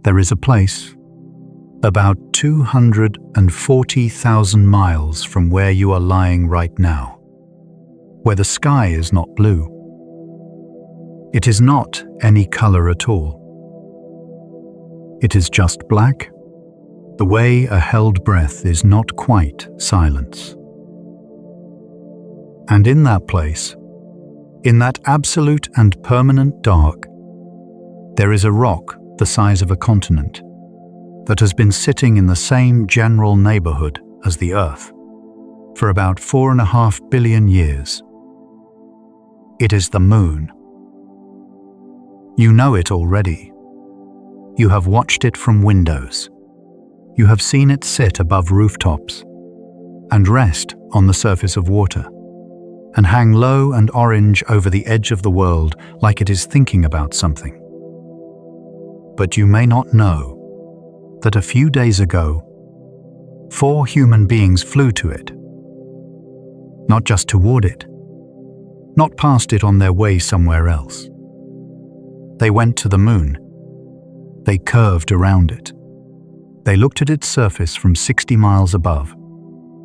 there is a place, about 240,000 miles from where you are lying right now, where the sky is not blue. It is not any color at all. It is just black, the way a held breath is not quite silence. And in that place, in that absolute and permanent dark, there is a rock the size of a continent that has been sitting in the same general neighborhood as the Earth for about 4.5 billion years. It is the Moon. You know it already. You have watched it from windows. You have seen it sit above rooftops and rest on the surface of water and hang low and orange over the edge of the world like it is thinking about something. But you may not know that a few days ago, 4 human beings flew to it. Not just toward it, not past it on their way somewhere else. They went to the Moon. They curved around it. They looked at its surface from 60 miles above,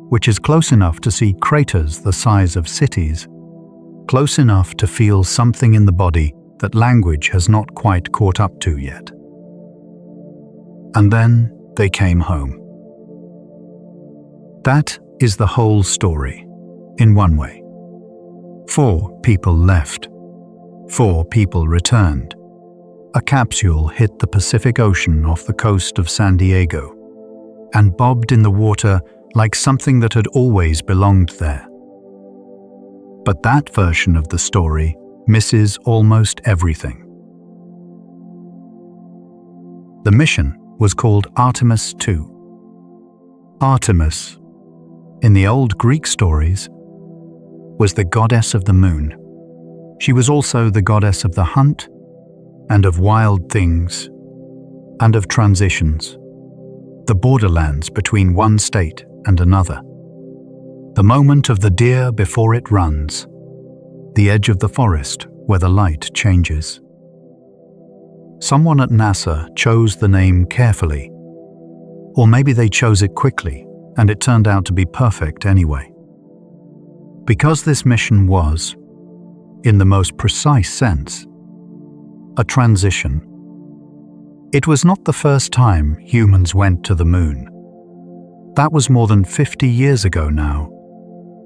which is close enough to see craters the size of cities, close enough to feel something in the body that language has not quite caught up to yet. And then they came home. That is the whole story, in one way. 4 people left. 4 people returned. A capsule hit the Pacific Ocean off the coast of San Diego and bobbed in the water like something that had always belonged there. But that version of the story misses almost everything. The mission was called Artemis II. Artemis, in the old Greek stories, was the goddess of the moon. She was also the goddess of the hunt and of wild things and of transitions, the borderlands between one state and another. The moment of the deer before it runs, the edge of the forest where the light changes. Someone at NASA chose the name carefully, or maybe they chose it quickly and it turned out to be perfect anyway. Because this mission was, in the most precise sense, a transition. It was not the first time humans went to the moon. That was more than 50 years ago now,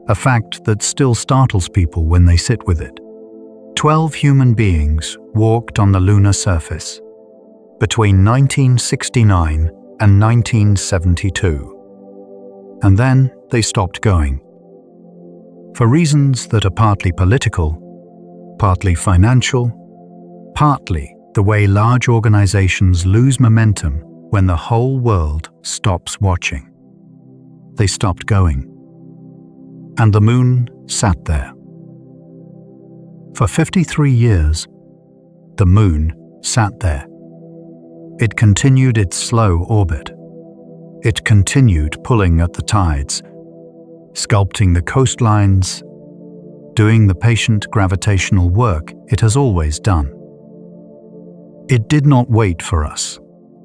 a fact that still startles people when they sit with it. 12 human beings walked on the lunar surface between 1969 and 1972. And then they stopped going. For reasons that are partly political, partly financial, partly the way large organizations lose momentum when the whole world stops watching. They stopped going. And the moon sat there. For 53 years, the moon sat there. It continued its slow orbit. It continued pulling at the tides, sculpting the coastlines, doing the patient gravitational work it has always done. It did not wait for us,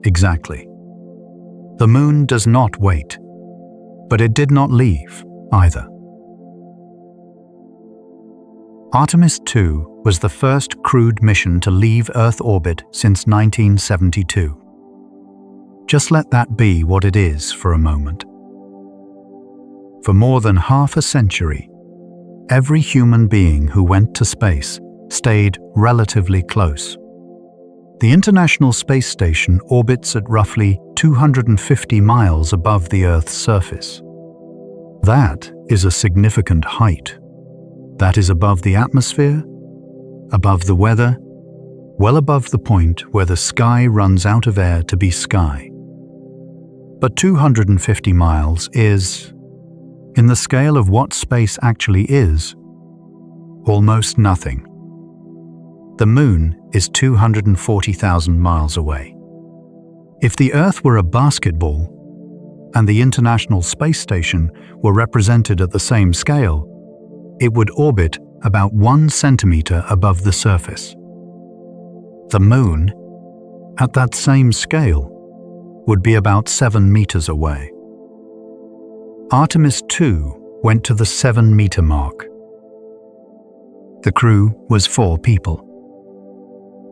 exactly. The moon does not wait, but it did not leave either. Artemis II was the first crewed mission to leave Earth orbit since 1972. Just let that be what it is for a moment. For more than half a century, every human being who went to space stayed relatively close. The International Space Station orbits at roughly 250 miles above the Earth's surface. That is a significant height. That is above the atmosphere, above the weather, well above the point where the sky runs out of air to be sky. But 250 miles is, in the scale of what space actually is, almost nothing. The moon is 240,000 miles away. If the Earth were a basketball, and the International Space Station were represented at the same scale, it would orbit about 1 centimeter above the surface. The moon, at that same scale, would be about 7 meters away. Artemis 2 went to the 7-meter mark. The crew was 4 people.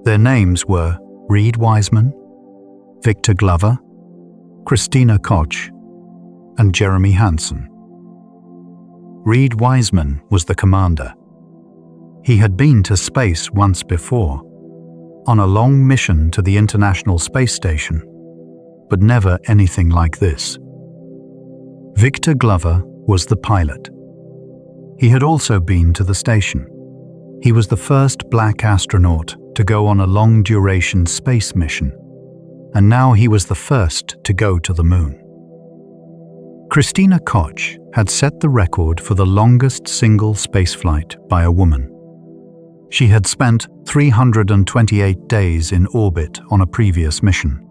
Their names were Reed Wiseman, Victor Glover, Christina Koch, and Jeremy Hansen. Reed Wiseman was the commander. He had been to space once before, on a long mission to the International Space Station, but never anything like this. Victor Glover was the pilot. He had also been to the station. He was the first black astronaut to go on a long-duration space mission, and now he was the first to go to the moon. Christina Koch had set the record for the longest single spaceflight by a woman. She had spent 328 days in orbit on a previous mission.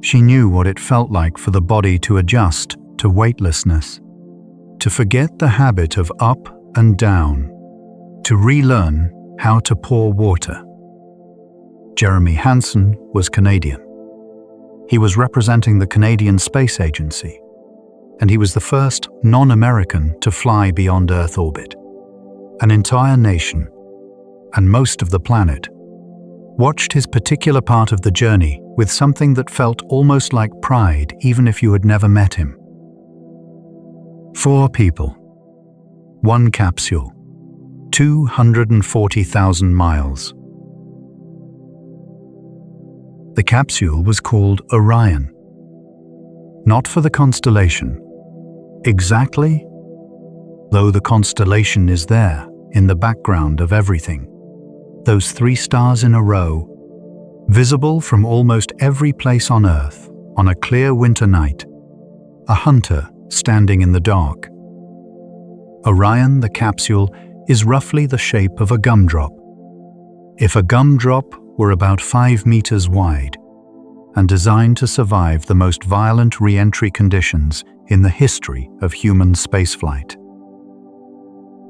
She knew what it felt like for the body to adjust to weightlessness, to forget the habit of up and down, to relearn how to pour water. Jeremy Hansen was Canadian. He was representing the Canadian Space Agency, and he was the first non-American to fly beyond Earth orbit. An entire nation, and most of the planet, watched his particular part of the journey with something that felt almost like pride, even if you had never met him. 4 people, 1 capsule, 240,000 miles. The capsule was called Orion, not for the constellation, exactly, though the constellation is there in the background of everything. Those 3 stars in a row, visible from almost every place on Earth on a clear winter night, a hunter standing in the dark. Orion, the capsule, is roughly the shape of a gumdrop. If a gumdrop were about 5 meters wide and designed to survive the most violent re-entry conditions in the history of human spaceflight.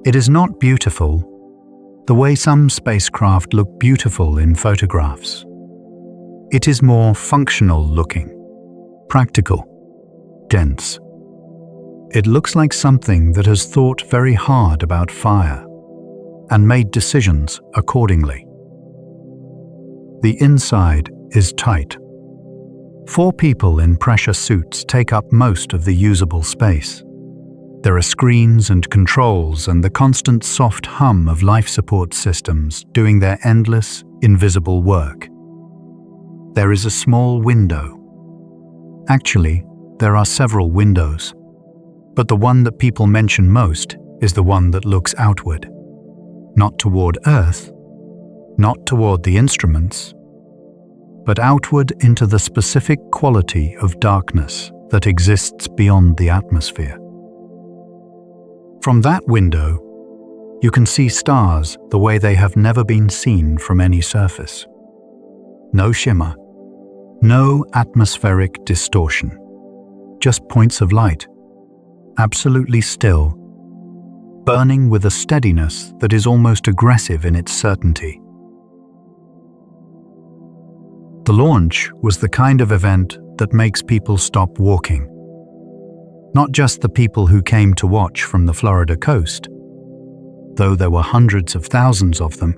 It is not beautiful the way some spacecraft look beautiful in photographs. It is more functional looking, practical, dense. It looks like something that has thought very hard about fire and made decisions accordingly. The inside is tight. 4 people in pressure suits take up most of the usable space. There are screens and controls and the constant soft hum of life support systems doing their endless, invisible work. There is a small window. Actually, there are several windows, but the one that people mention most is the one that looks outward. Not toward Earth, not toward the instruments, but outward into the specific quality of darkness that exists beyond the atmosphere. From that window, you can see stars the way they have never been seen from any surface. No shimmer, no atmospheric distortion, just points of light, absolutely still, burning with a steadiness that is almost aggressive in its certainty. The launch was the kind of event that makes people stop walking. Not just the people who came to watch from the Florida coast, though there were hundreds of thousands of them,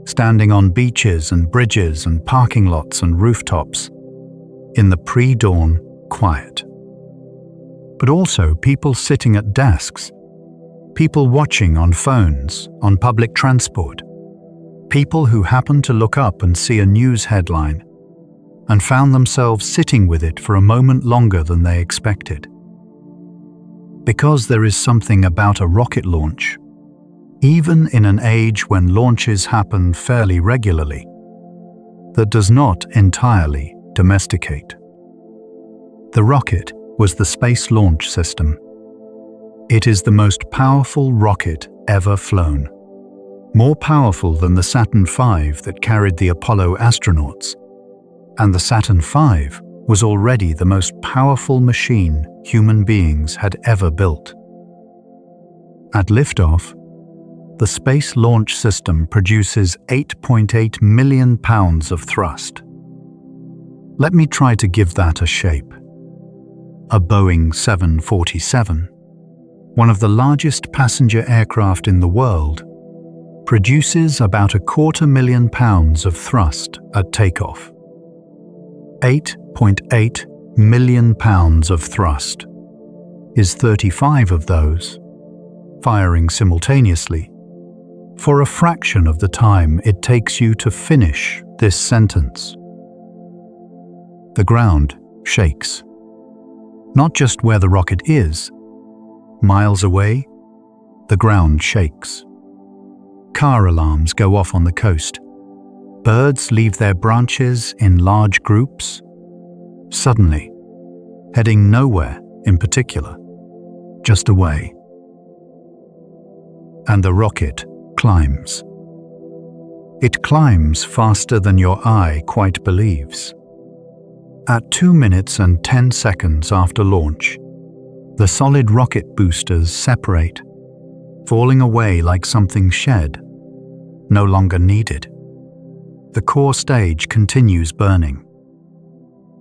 standing on beaches and bridges and parking lots and rooftops, in the pre-dawn quiet. But also people sitting at desks, people watching on phones, on public transport, people who happened to look up and see a news headline and found themselves sitting with it for a moment longer than they expected. Because there is something about a rocket launch, even in an age when launches happen fairly regularly, that does not entirely domesticate. The rocket was the Space Launch System. It is the most powerful rocket ever flown, more powerful than the Saturn V that carried the Apollo astronauts, and the Saturn V was already the most powerful machine human beings had ever built. At liftoff, the Space Launch System produces 8.8 million pounds of thrust. Let me try to give that a shape. A Boeing 747, one of the largest passenger aircraft in the world, produces about 250,000 pounds of thrust at takeoff. 8.8 million pounds of thrust is 35 of those, firing simultaneously, for a fraction of the time it takes you to finish this sentence. The ground shakes. Not just where the rocket is. Miles away, the ground shakes. Car alarms go off on the coast. Birds leave their branches in large groups. Suddenly, heading nowhere in particular, just away. And the rocket climbs. It climbs faster than your eye quite believes. At 2 minutes and 10 seconds after launch, the solid rocket boosters separate, falling away like something shed, no longer needed. The core stage continues burning.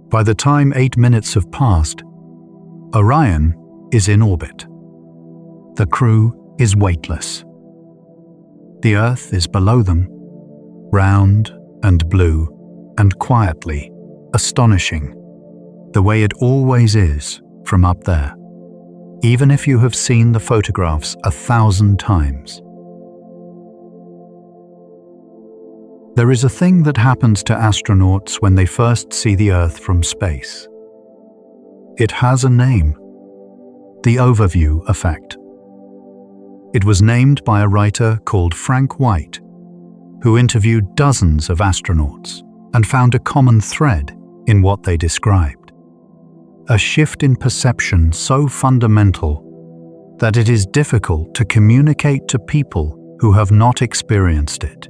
By the time 8 minutes have passed, Orion is in orbit. The crew is weightless. The Earth is below them, round and blue and quietly astonishing, the way it always is from up there, even if you have seen the photographs 1,000 times. There is a thing that happens to astronauts when they first see the Earth from space. It has a name: the overview effect. It was named by a writer called Frank White, who interviewed dozens of astronauts and found a common thread in what they described. A shift in perception so fundamental that it is difficult to communicate to people who have not experienced it.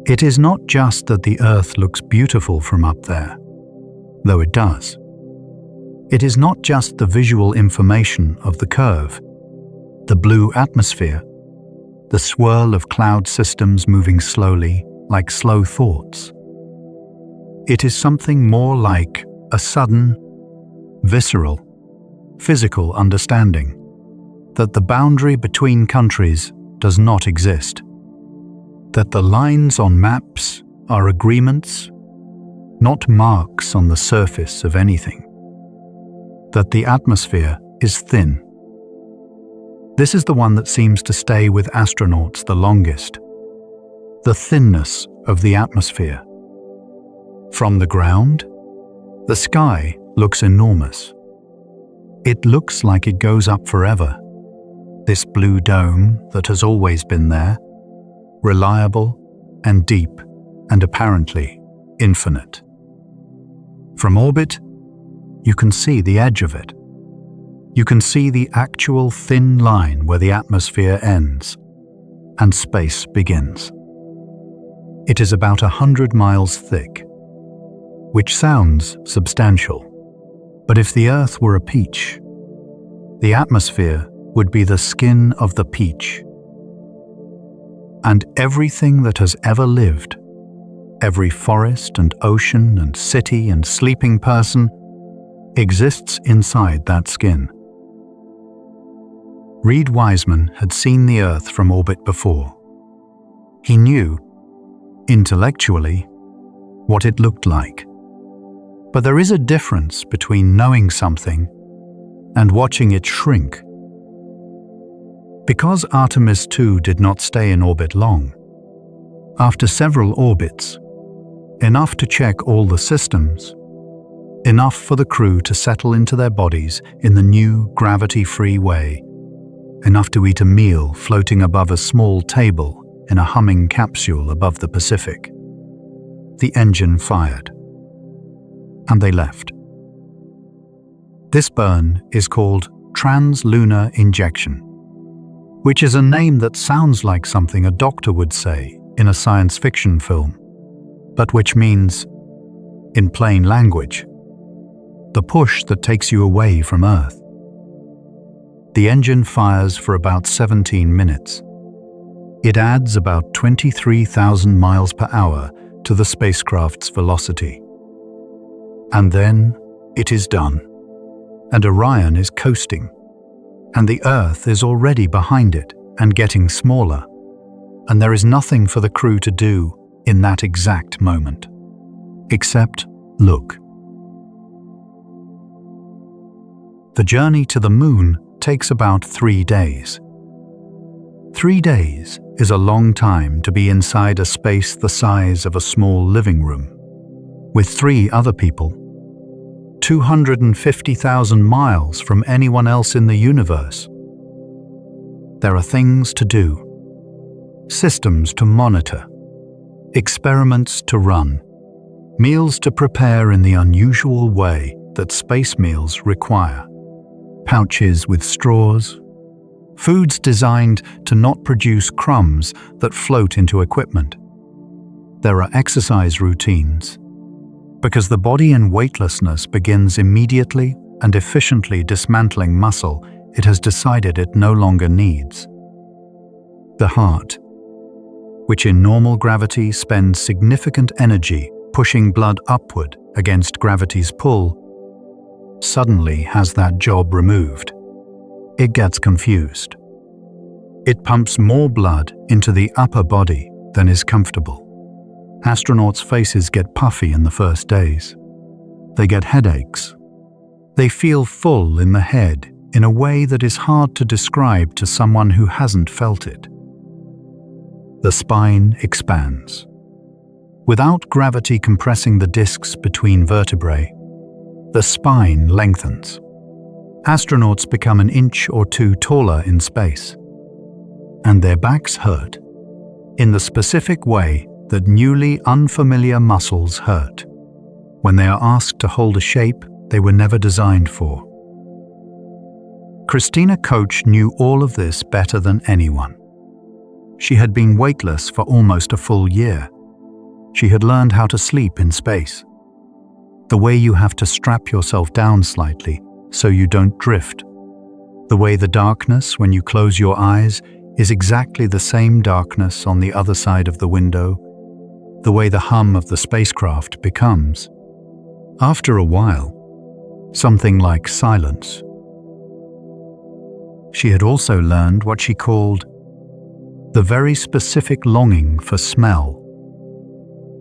It is not just that the Earth looks beautiful from up there, though it does. It is not just the visual information of the curve, the blue atmosphere, the swirl of cloud systems moving slowly like slow thoughts. It is something more like a sudden, visceral, physical understanding that the boundary between countries does not exist, that the lines on maps are agreements, not marks on the surface of anything, that the atmosphere is thin. This is the one that seems to stay with astronauts the longest, the thinness of the atmosphere. From the ground, the sky looks enormous. It looks like it goes up forever, this blue dome that has always been there, reliable and deep and apparently infinite. From orbit, you can see the edge of it. You can see the actual thin line where the atmosphere ends and space begins. It is about 100 miles thick, which sounds substantial. But if the Earth were a peach, the atmosphere would be the skin of the peach. And everything that has ever lived, every forest and ocean and city and sleeping person, exists inside that skin. Reed Wiseman had seen the Earth from orbit before. He knew, intellectually, what it looked like. But there is a difference between knowing something and watching it shrink. Because Artemis 2 did not stay in orbit long, after several orbits, enough to check all the systems, enough for the crew to settle into their bodies in the new gravity-free way, enough to eat a meal floating above a small table in a humming capsule above the Pacific. The engine fired, and they left. This burn is called trans-lunar injection, which is a name that sounds like something a doctor would say in a science fiction film, but which means, in plain language, the push that takes you away from Earth. The engine fires for about 17 minutes. It adds about 23,000 miles per hour to the spacecraft's velocity. And then it is done. And Orion is coasting. And the Earth is already behind it and getting smaller. And there is nothing for the crew to do in that exact moment. Except look. The journey to the moon takes about 3 days. 3 days is a long time to be inside a space the size of a small living room, with 3 other people, 250,000 miles from anyone else in the universe. There are things to do, systems to monitor, experiments to run, meals to prepare in the unusual way that space meals require, pouches with straws, foods designed to not produce crumbs that float into equipment. There are exercise routines, because the body in weightlessness begins immediately and efficiently dismantling muscle it has decided it no longer needs. The heart, which in normal gravity spends significant energy pushing blood upward against gravity's pull, suddenly has that job removed. It gets confused. It pumps more blood into the upper body than is comfortable. Astronauts' faces get puffy in the first days. They get headaches. They feel full in the head in a way that is hard to describe to someone who hasn't felt it. The spine expands. Without gravity compressing the discs between vertebrae, the spine lengthens. Astronauts become an inch or 2 taller in space. And their backs hurt, in the specific way that newly unfamiliar muscles hurt, when they are asked to hold a shape they were never designed for. Christina Koch knew all of this better than anyone. She had been weightless for almost a full year. She had learned how to sleep in space. The way you have to strap yourself down slightly so you don't drift. The way the darkness when you close your eyes is exactly the same darkness on the other side of the window. The way the hum of the spacecraft becomes, after a while, something like silence. She had also learned what she called the very specific longing for smell.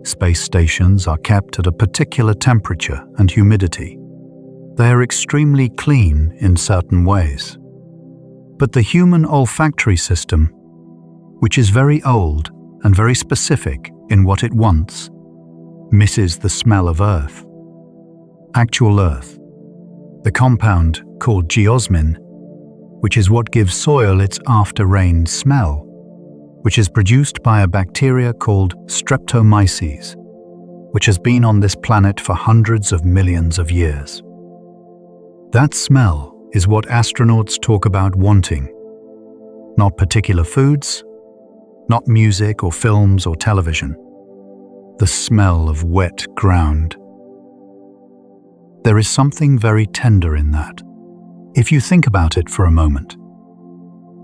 Space stations are kept at a particular temperature and humidity. They are extremely clean in certain ways. But the human olfactory system, which is very old and very specific in what it wants, misses the smell of Earth. Actual Earth. The compound called geosmin, which is what gives soil its after-rain smell, which is produced by a bacteria called Streptomyces, which has been on this planet for hundreds of millions of years. That smell is what astronauts talk about wanting. Not particular foods, not music or films or television. The smell of wet ground. There is something very tender in that, if you think about it for a moment.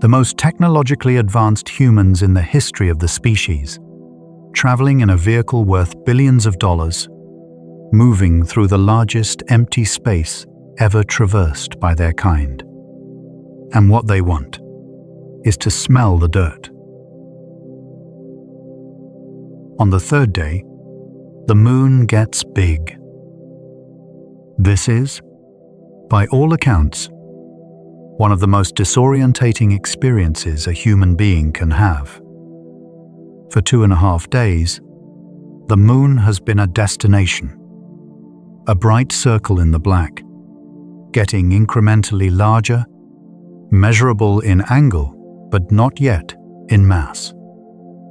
The most technologically advanced humans in the history of the species, traveling in a vehicle worth billions of dollars, moving through the largest empty space ever traversed by their kind. And what they want is to smell the dirt. On the 3rd day, the moon gets big. This is, by all accounts, one of the most disorientating experiences a human being can have. For 2.5 days, the moon has been a destination, a bright circle in the black, getting incrementally larger, measurable in angle, but not yet in mass,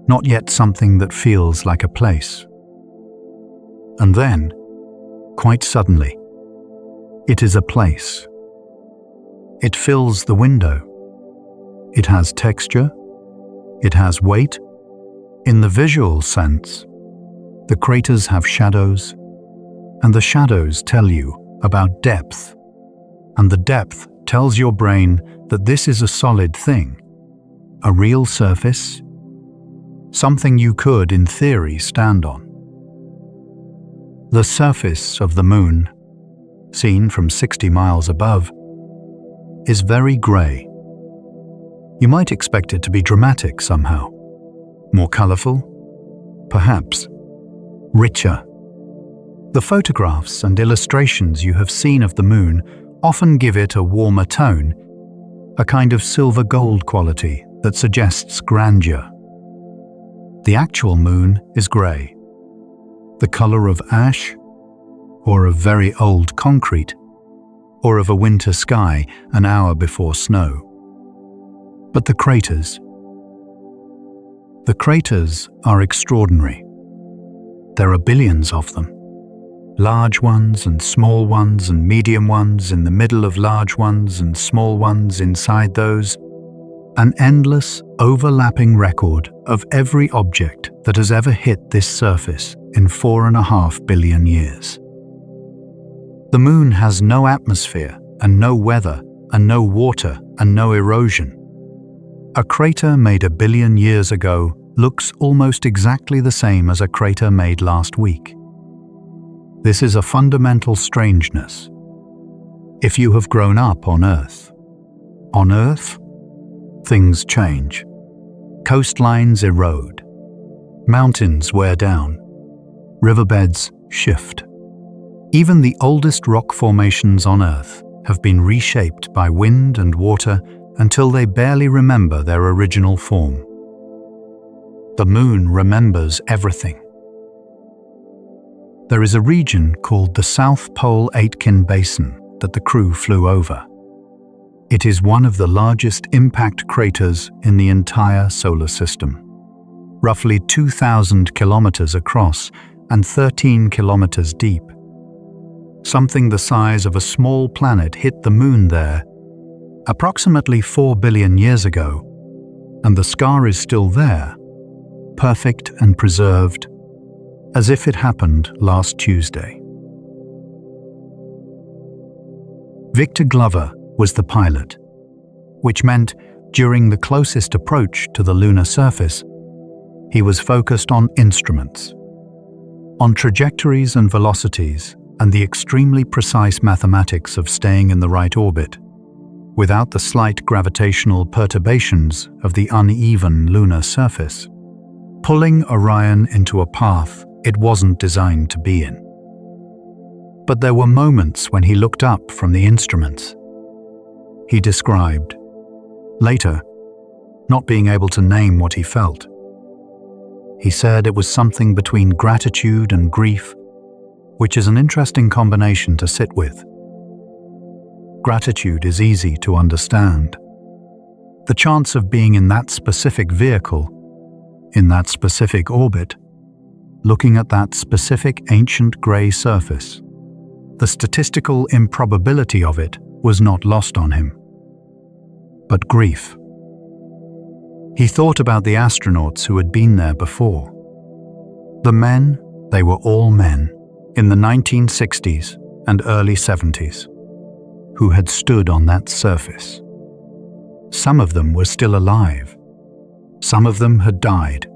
not yet something that feels like a place. And then, quite suddenly, it is a place. It fills the window. It has texture. It has weight. In the visual sense, the craters have shadows, and the shadows tell you about depth, and the depth tells your brain that this is a solid thing, a real surface, something you could, in theory, stand on. The surface of the moon, seen from 60 miles above, is very grey. You might expect it to be dramatic somehow. More colourful? Perhaps. Richer. The photographs and illustrations you have seen of the moon often give it a warmer tone, a kind of silver gold quality that suggests grandeur. The actual moon is grey, the colour of ash, or of very old concrete, or of a winter sky an hour before snow. But the craters are extraordinary. There are billions of them. Large ones and small ones and medium ones in the middle of large ones and small ones inside those. An endless, overlapping record of every object that has ever hit this surface in 4.5 billion years. The moon has no atmosphere and no weather and no water and no erosion. A crater made 1 billion years ago looks almost exactly the same as a crater made last week. This is a fundamental strangeness. If you have grown up on Earth, things change. Coastlines erode. Mountains wear down. Riverbeds shift. Even the oldest rock formations on Earth have been reshaped by wind and water until they barely remember their original form. The moon remembers everything. There is a region called the South Pole Aitken Basin that the crew flew over. It is one of the largest impact craters in the entire solar system, roughly 2,000 kilometers across and 13 kilometers deep. Something the size of a small planet hit the moon there approximately 4 billion years ago, and the scar is still there, perfect and preserved, as if it happened last Tuesday. Victor Glover was the pilot, which meant during the closest approach to the lunar surface, he was focused on instruments, on trajectories and velocities and the extremely precise mathematics of staying in the right orbit, without the slight gravitational perturbations of the uneven lunar surface, pulling Orion into a path it wasn't designed to be in. But there were moments when he looked up from the instruments. He described, later, not being able to name what he felt. He said it was something between gratitude and grief, which is an interesting combination to sit with. Gratitude is easy to understand. The chance of being in that specific vehicle, in that specific orbit, looking at that specific ancient grey surface. The statistical improbability of it was not lost on him. But grief. He thought about the astronauts who had been there before. The men, they were all men, in the 1960s and early 70s, who had stood on that surface. Some of them were still alive. Some of them had died,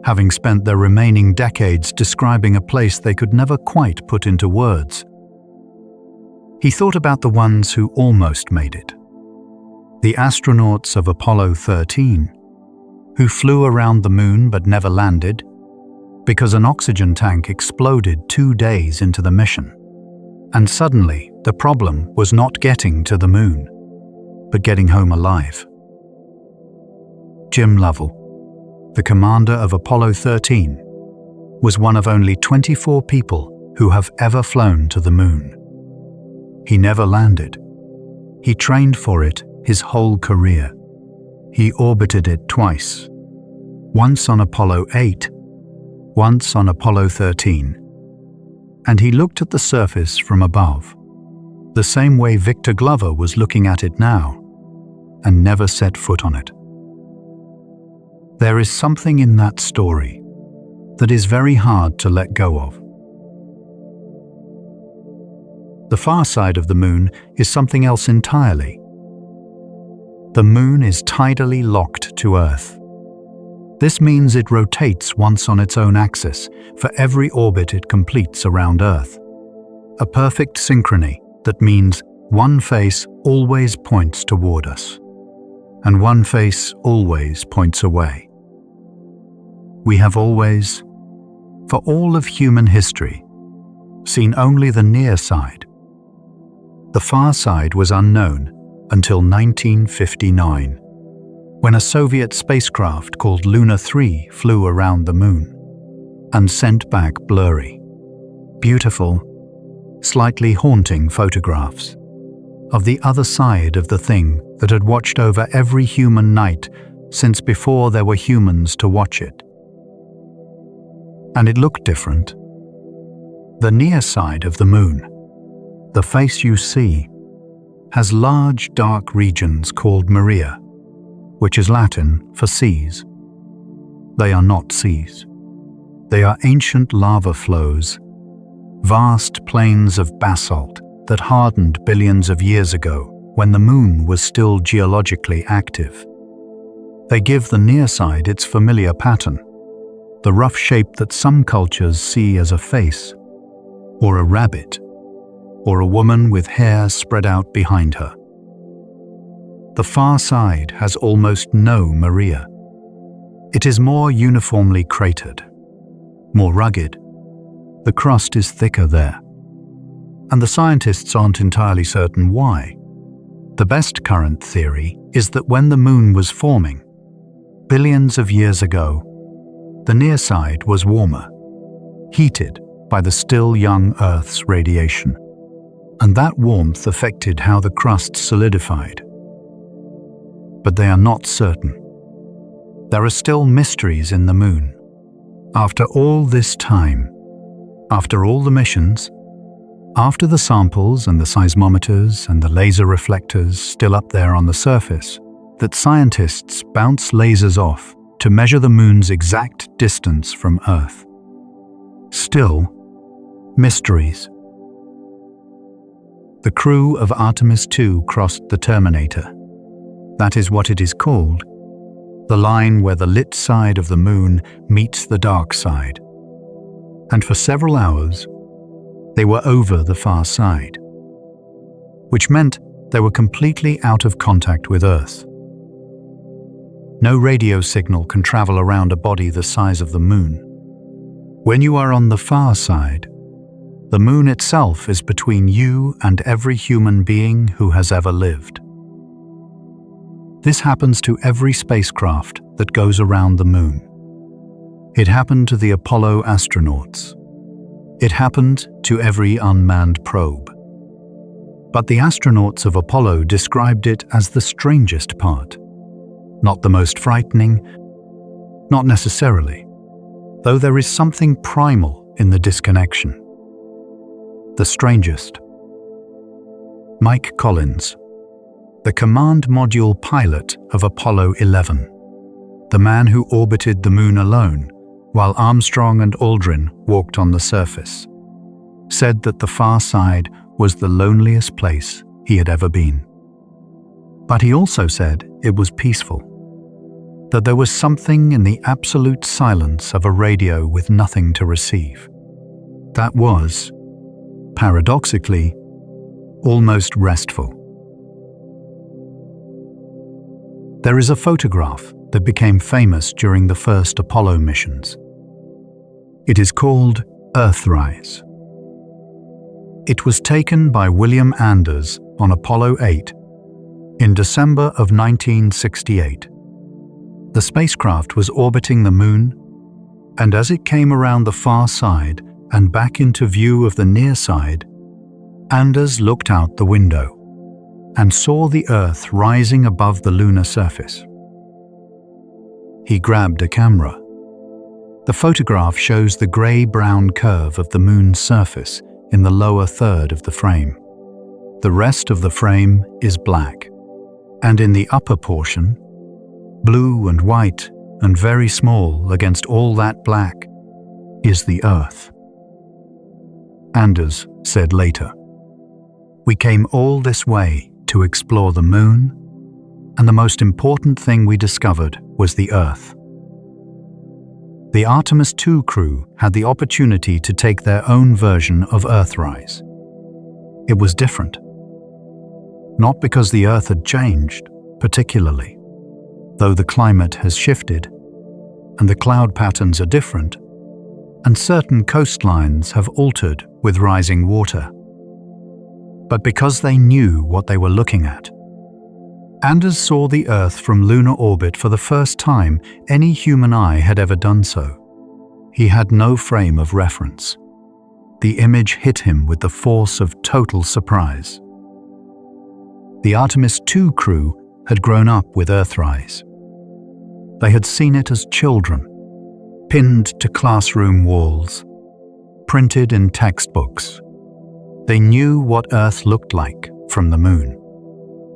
having spent their remaining decades describing a place they could never quite put into words. He thought about the ones who almost made it. The astronauts of Apollo 13, who flew around the moon but never landed because an oxygen tank exploded 2 days into the mission. And suddenly, the problem was not getting to the moon, but getting home alive. Jim Lovell, the commander of Apollo 13, was one of only 24 people who have ever flown to the moon. He never landed. He trained for it his whole career. He orbited it twice, once on Apollo 8, once on Apollo 13. And he looked at the surface from above, the same way Victor Glover was looking at it now, and never set foot on it. There is something in that story that is very hard to let go of. The far side of the moon is something else entirely. The moon is tidally locked to Earth. This means it rotates once on its own axis for every orbit it completes around Earth. A perfect synchrony that means one face always points toward us, and one face always points away. We have always, for all of human history, seen only the near side. The far side was unknown until 1959, when a Soviet spacecraft called Luna 3 flew around the moon and sent back blurry, beautiful, slightly haunting photographs of the other side of the thing that had watched over every human night since before there were humans to watch it. And it looked different. The near side of the moon, the face you see, has large dark regions called Maria, which is Latin for seas. They are not seas. They are ancient lava flows, vast plains of basalt that hardened billions of years ago when the moon was still geologically active. They give the near side its familiar pattern, the rough shape that some cultures see as a face, or a rabbit, or a woman with hair spread out behind her. The far side has almost no Maria. It is more uniformly cratered, more rugged. The crust is thicker there, and the scientists aren't entirely certain why. The best current theory is that when the moon was forming, billions of years ago, the near side was warmer, heated by the still young Earth's radiation, and that warmth affected how the crust solidified. But they are not certain. There are still mysteries in the moon. After all this time, after all the missions, after the samples and the seismometers and the laser reflectors still up there on the surface, that scientists bounce lasers off to measure the moon's exact distance from Earth. Still, mysteries. The crew of Artemis 2 crossed the Terminator. That is what it is called, the line where the lit side of the moon meets the dark side. And for several hours, they were over the far side, which meant they were completely out of contact with Earth. No radio signal can travel around a body the size of the moon. When you are on the far side, the moon itself is between you and every human being who has ever lived. This happens to every spacecraft that goes around the moon. It happened to the Apollo astronauts. It happened to every unmanned probe. But the astronauts of Apollo described it as the strangest part. Not the most frightening, not necessarily, though there is something primal in the disconnection. The strangest. Mike Collins, the command module pilot of Apollo 11, the man who orbited the moon alone while Armstrong and Aldrin walked on the surface, said that the far side was the loneliest place he had ever been. But he also said it was peaceful, that there was something in the absolute silence of a radio with nothing to receive. That was, paradoxically, almost restful. There is a photograph that became famous during the first Apollo missions. It is called Earthrise. It was taken by William Anders on Apollo 8 in December of 1968. The spacecraft was orbiting the moon, and as it came around the far side and back into view of the near side, Anders looked out the window and saw the Earth rising above the lunar surface. He grabbed a camera. The photograph shows the grey-brown curve of the moon's surface in the lower third of the frame. The rest of the frame is black, and in the upper portion, blue and white and very small against all that black, is the Earth. Anders said later, "We came all this way to explore the moon, and the most important thing we discovered was the Earth. The Artemis II crew had the opportunity to take their own version of Earthrise. It was different. Not because the Earth had changed, particularly, though the climate has shifted, and the cloud patterns are different, and certain coastlines have altered with rising water. But because they knew what they were looking at. Anders saw the Earth from lunar orbit for the first time any human eye had ever done so. He had no frame of reference. The image hit him with the force of total surprise. The Artemis II crew had grown up with Earthrise. They had seen it as children, pinned to classroom walls, printed in textbooks. They knew what Earth looked like from the moon,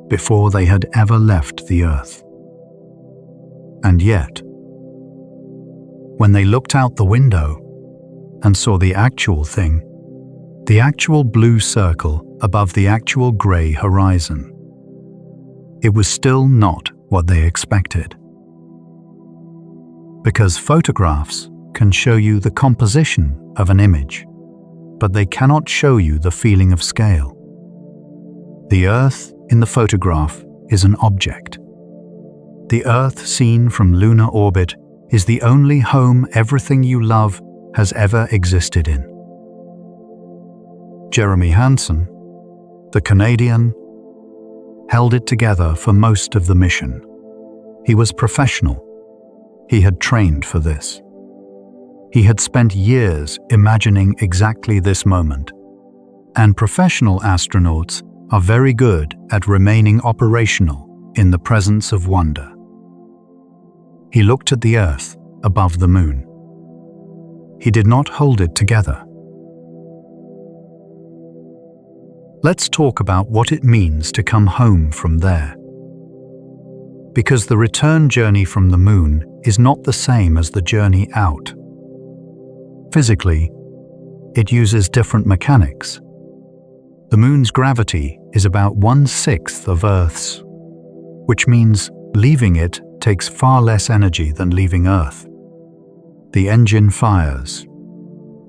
before they had ever left the Earth. And yet, when they looked out the window and saw the actual thing, the actual blue circle above the actual grey horizon, it was still not what they expected. Because photographs can show you the composition of an image, but they cannot show you the feeling of scale. The Earth in the photograph is an object. The Earth seen from lunar orbit is the only home everything you love has ever existed in. Jeremy Hansen, the Canadian, held it together for most of the mission. He was professional. He had trained for this. He had spent years imagining exactly this moment. And professional astronauts are very good at remaining operational in the presence of wonder. He looked at the Earth above the moon. He did not hold it together. Let's talk about what it means to come home from there. Because the return journey from the moon is not the same as the journey out. Physically, it uses different mechanics. The moon's gravity is about 1/6 of Earth's, which means leaving it takes far less energy than leaving Earth. The engine fires.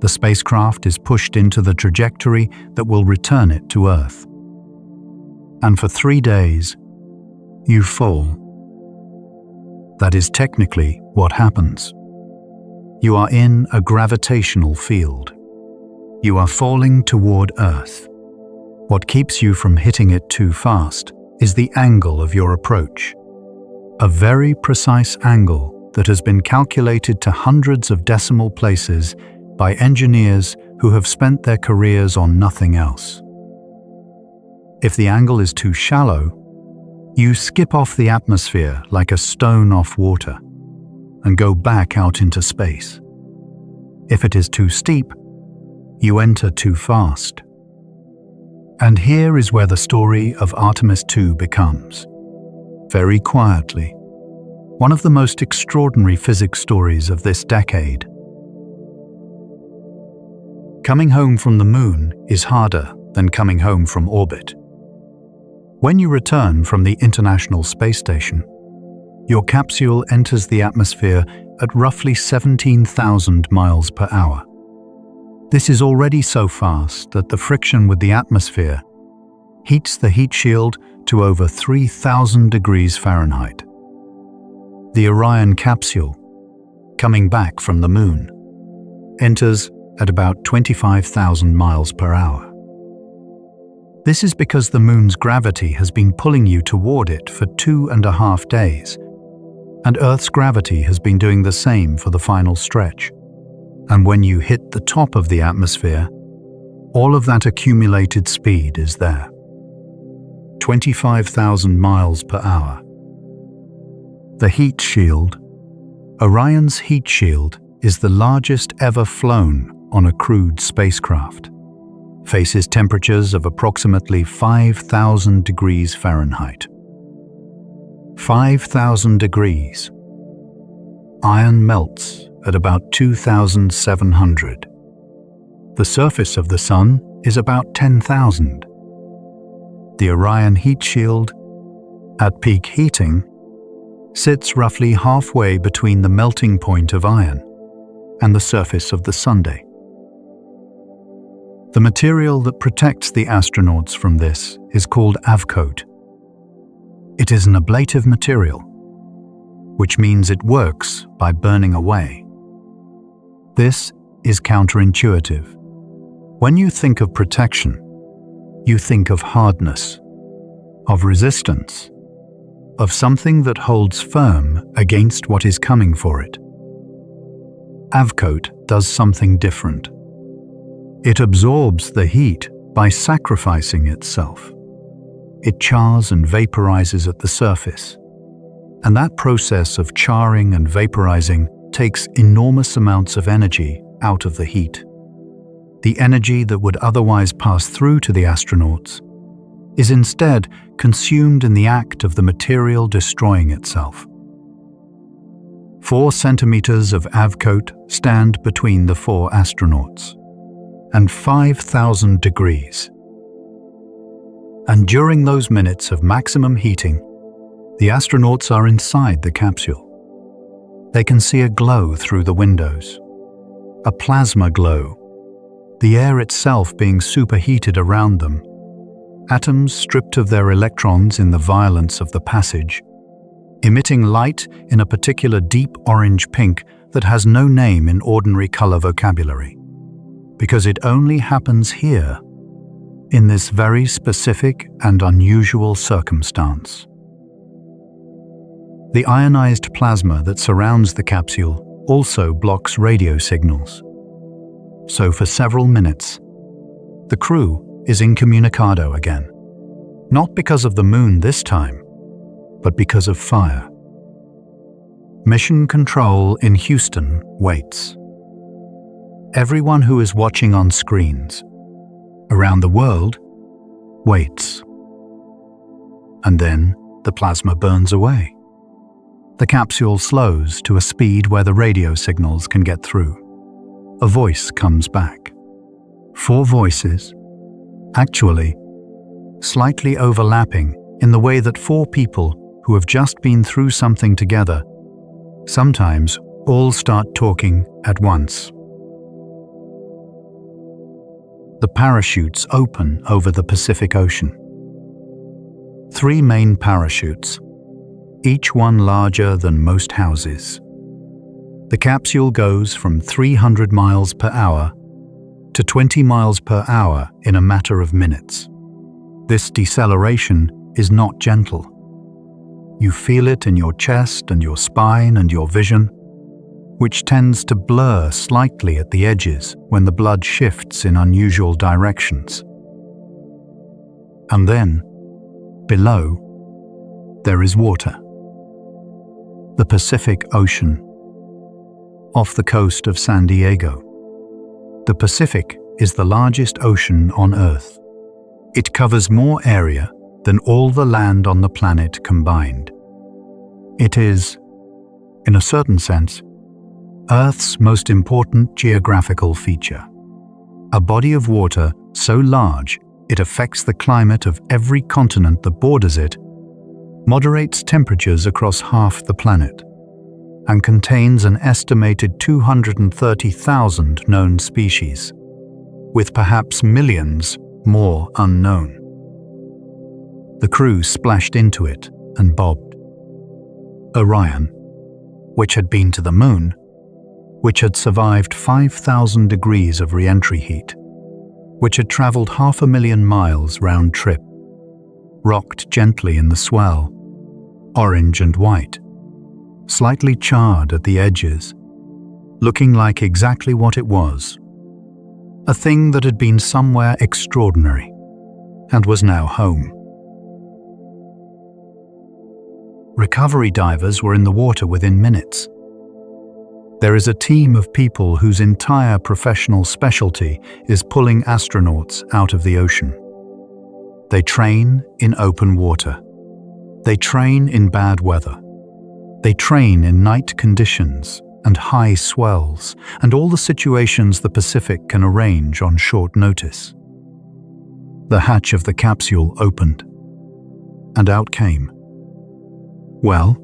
The spacecraft is pushed into the trajectory that will return it to Earth. And for 3 days, you fall. That is technically what happens. You are in a gravitational field. You are falling toward Earth. What keeps you from hitting it too fast is the angle of your approach. A very precise angle that has been calculated to hundreds of decimal places by engineers who have spent their careers on nothing else. If the angle is too shallow, you skip off the atmosphere like a stone off water and go back out into space. If it is too steep, you enter too fast. And here is where the story of Artemis II becomes, very quietly, one of the most extraordinary physics stories of this decade. Coming home from the moon is harder than coming home from orbit. When you return from the International Space Station, your capsule enters the atmosphere at roughly 17,000 miles per hour. This is already so fast that the friction with the atmosphere heats the heat shield to over 3,000 degrees Fahrenheit. The Orion capsule, coming back from the moon, enters at about 25,000 miles per hour. This is because the moon's gravity has been pulling you toward it for 2.5 days, and Earth's gravity has been doing the same for the final stretch. And when you hit the top of the atmosphere, all of that accumulated speed is there. 25,000 miles per hour. The heat shield. Orion's heat shield is the largest ever flown on a crewed spacecraft. Faces temperatures of approximately 5,000 degrees Fahrenheit. 5,000 degrees. Iron melts at about 2,700. The surface of the Sun is about 10,000. The Orion heat shield, at peak heating, sits roughly halfway between the melting point of iron and the surface of the Sunday. The material that protects the astronauts from this is called avcoat. It is an ablative material, which means it works by burning away. This is counterintuitive. When you think of protection, you think of hardness, of resistance, of something that holds firm against what is coming for it. Avcoat does something different. It absorbs the heat by sacrificing itself. It chars and vaporizes at the surface, and that process of charring and vaporizing takes enormous amounts of energy out of the heat. The energy that would otherwise pass through to the astronauts is instead consumed in the act of the material destroying itself. 4 centimeters of avcoat stand between the 4 astronauts, and 5,000 degrees. And during those minutes of maximum heating, the astronauts are inside the capsule. They can see a glow through the windows, a plasma glow, the air itself being superheated around them, atoms stripped of their electrons in the violence of the passage, emitting light in a particular deep orange-pink that has no name in ordinary color vocabulary, because it only happens here, in this very specific and unusual circumstance. The ionized plasma that surrounds the capsule also blocks radio signals. So for several minutes, the crew is incommunicado again, not because of the moon this time, but because of fire. Mission Control in Houston waits. Everyone who is watching on screens around the world waits. And then the plasma burns away. The capsule slows to a speed where the radio signals can get through. A voice comes back. 4 voices, actually slightly overlapping in the way that 4 people who have just been through something together sometimes all start talking at once. The parachutes open over the Pacific Ocean. 3 main parachutes, each one larger than most houses. The capsule goes from 300 miles per hour to 20 miles per hour in a matter of minutes. This deceleration is not gentle. You feel it in your chest and your spine and your vision, which tends to blur slightly at the edges when the blood shifts in unusual directions. And then, below, there is water. The Pacific Ocean, off the coast of San Diego. The Pacific is the largest ocean on Earth. It covers more area than all the land on the planet combined. It is, in a certain sense, Earth's most important geographical feature. A body of water so large it affects the climate of every continent that borders it, moderates temperatures across half the planet, and contains an estimated 230,000 known species, with perhaps millions more unknown. The crew splashed into it and bobbed. Orion, which had been to the moon, which had survived 5,000 degrees of re-entry heat, which had traveled 500,000 miles round trip, rocked gently in the swell, orange and white, slightly charred at the edges, looking like exactly what it was, a thing that had been somewhere extraordinary and was now home. Recovery divers were in the water within minutes. There is a team of people whose entire professional specialty is pulling astronauts out of the ocean. They train in open water. They train in bad weather. They train in night conditions and high swells and all the situations the Pacific can arrange on short notice. The hatch of the capsule opened, and out came, well,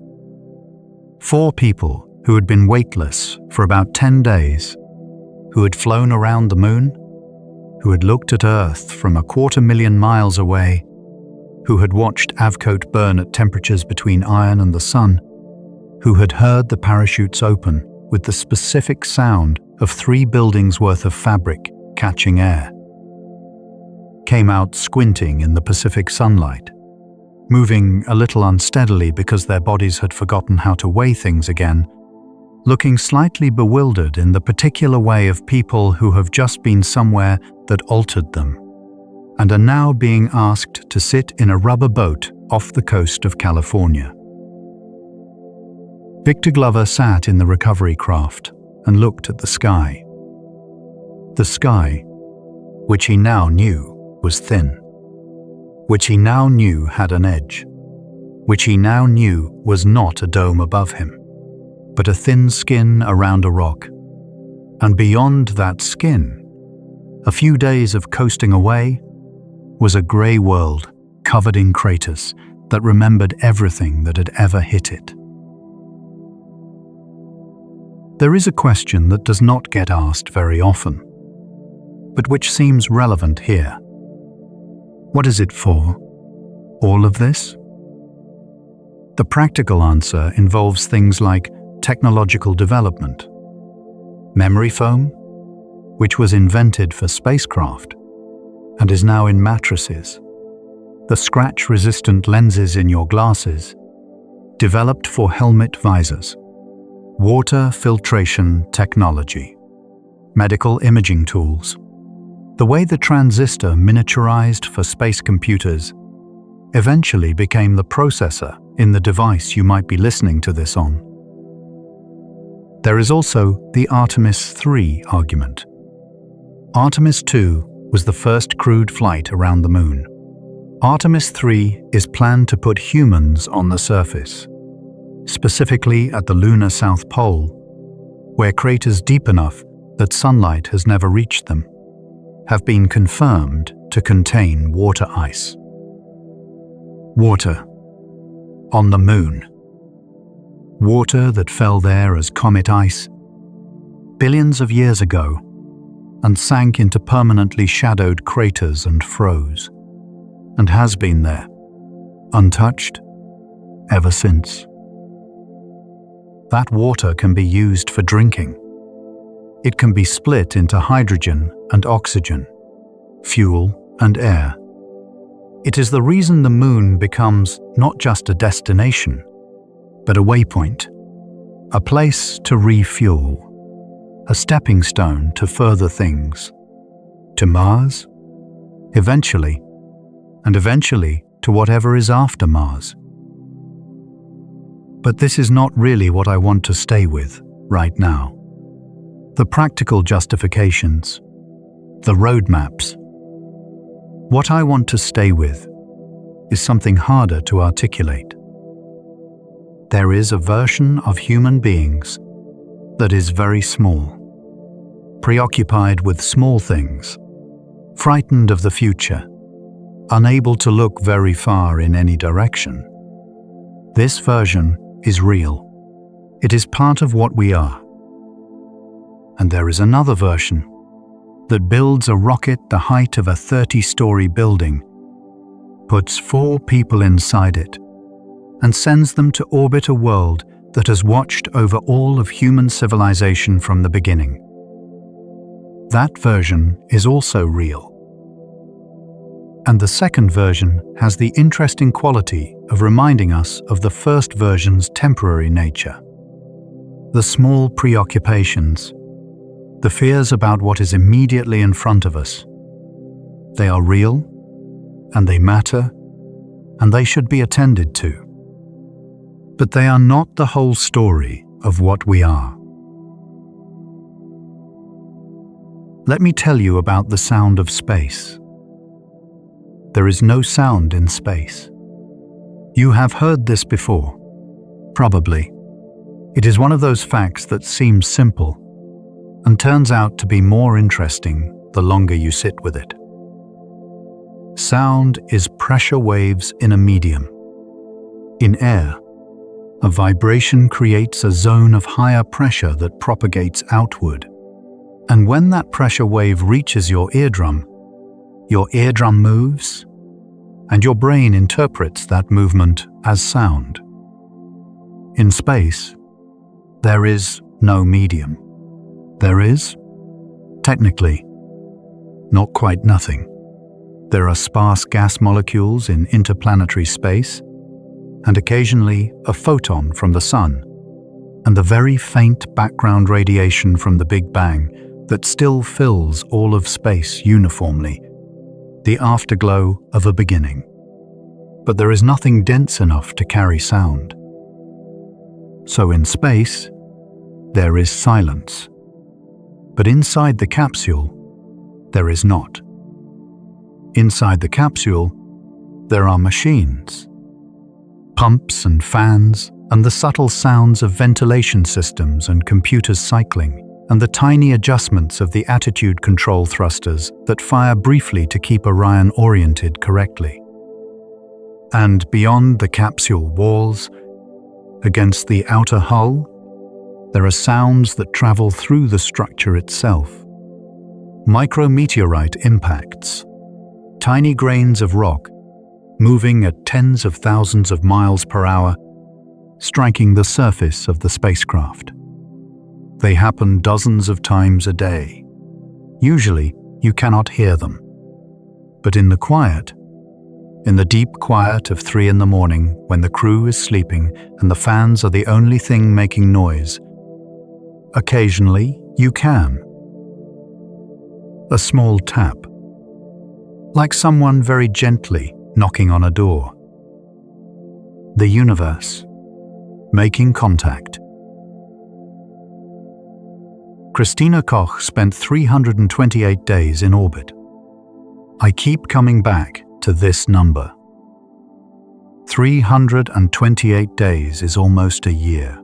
4 people who had been weightless for about 10 days, who had flown around the moon, who had looked at Earth from 250,000 miles away, who had watched Avcoat burn at temperatures between iron and the sun, who had heard the parachutes open with the specific sound of 3 buildings worth of fabric catching air, came out squinting in the Pacific sunlight, moving a little unsteadily because their bodies had forgotten how to weigh things again, looking slightly bewildered in the particular way of people who have just been somewhere that altered them, and are now being asked to sit in a rubber boat off the coast of California. Victor Glover sat in the recovery craft and looked at the sky. The sky, which he now knew was thin, which he now knew had an edge, which he now knew was not a dome above him, but a thin skin around a rock. And beyond that skin, a few days of coasting away, was a grey world covered in craters that remembered everything that had ever hit it. There is a question that does not get asked very often, but which seems relevant here. What is it for? All of this? The practical answer involves things like technological development, memory foam, which was invented for spacecraft and is now in mattresses, the scratch-resistant lenses in your glasses, developed for helmet visors, water filtration technology, medical imaging tools, the way the transistor miniaturized for space computers eventually became the processor in the device you might be listening to this on. There is also the Artemis 3 argument. Artemis 2 was the first crewed flight around the moon. Artemis 3 is planned to put humans on the surface, specifically at the lunar South Pole, where craters deep enough that sunlight has never reached them have been confirmed to contain water ice. Water on the moon. Water that fell there as comet ice billions of years ago and sank into permanently shadowed craters and froze, and has been there, untouched, ever since. That water can be used for drinking. It can be split into hydrogen and oxygen, fuel and air. It is the reason the moon becomes not just a destination, but a waypoint, a place to refuel, a stepping stone to further things, to Mars, eventually, and eventually to whatever is after Mars. But this is not really what I want to stay with right now. The practical justifications, the roadmaps. What I want to stay with is something harder to articulate. There is a version of human beings that is very small, preoccupied with small things, frightened of the future, unable to look very far in any direction. This version is real. It is part of what we are. And there is another version that builds a rocket the height of a 30-story building, puts 4 people inside it, and sends them to orbit a world that has watched over all of human civilization from the beginning. That version is also real. And the second version has the interesting quality of reminding us of the first version's temporary nature. The small preoccupations, the fears about what is immediately in front of us. They are real, and they matter, and they should be attended to. But they are not the whole story of what we are. Let me tell you about the sound of space. There is no sound in space. You have heard this before, probably. It is one of those facts that seems simple and turns out to be more interesting the longer you sit with it. Sound is pressure waves in a medium, in air, A vibration creates a zone of higher pressure that propagates outward. And when that pressure wave reaches your eardrum moves, and your brain interprets that movement as sound. In space, there is no medium. There is, technically, not quite nothing. There are sparse gas molecules in interplanetary space, and occasionally a photon from the sun, and the very faint background radiation from the Big Bang that still fills all of space uniformly, the afterglow of a beginning. But there is nothing dense enough to carry sound. So in space, there is silence. But inside the capsule, there is not. Inside the capsule, there are machines, pumps and fans, and the subtle sounds of ventilation systems and computers cycling, and the tiny adjustments of the attitude control thrusters that fire briefly to keep Orion oriented correctly. And beyond the capsule walls, against the outer hull, there are sounds that travel through the structure itself. Micrometeorite impacts, tiny grains of rock moving at tens of thousands of miles per hour, striking the surface of the spacecraft. They happen dozens of times a day. Usually, you cannot hear them. But in the quiet, in the deep quiet of 3 in the morning, when the crew is sleeping and the fans are the only thing making noise, occasionally you can. A small tap, like someone very gently knocking on a door. The universe, making contact. Christina Koch spent 328 days in orbit. I keep coming back to this number. 328 days is almost a year.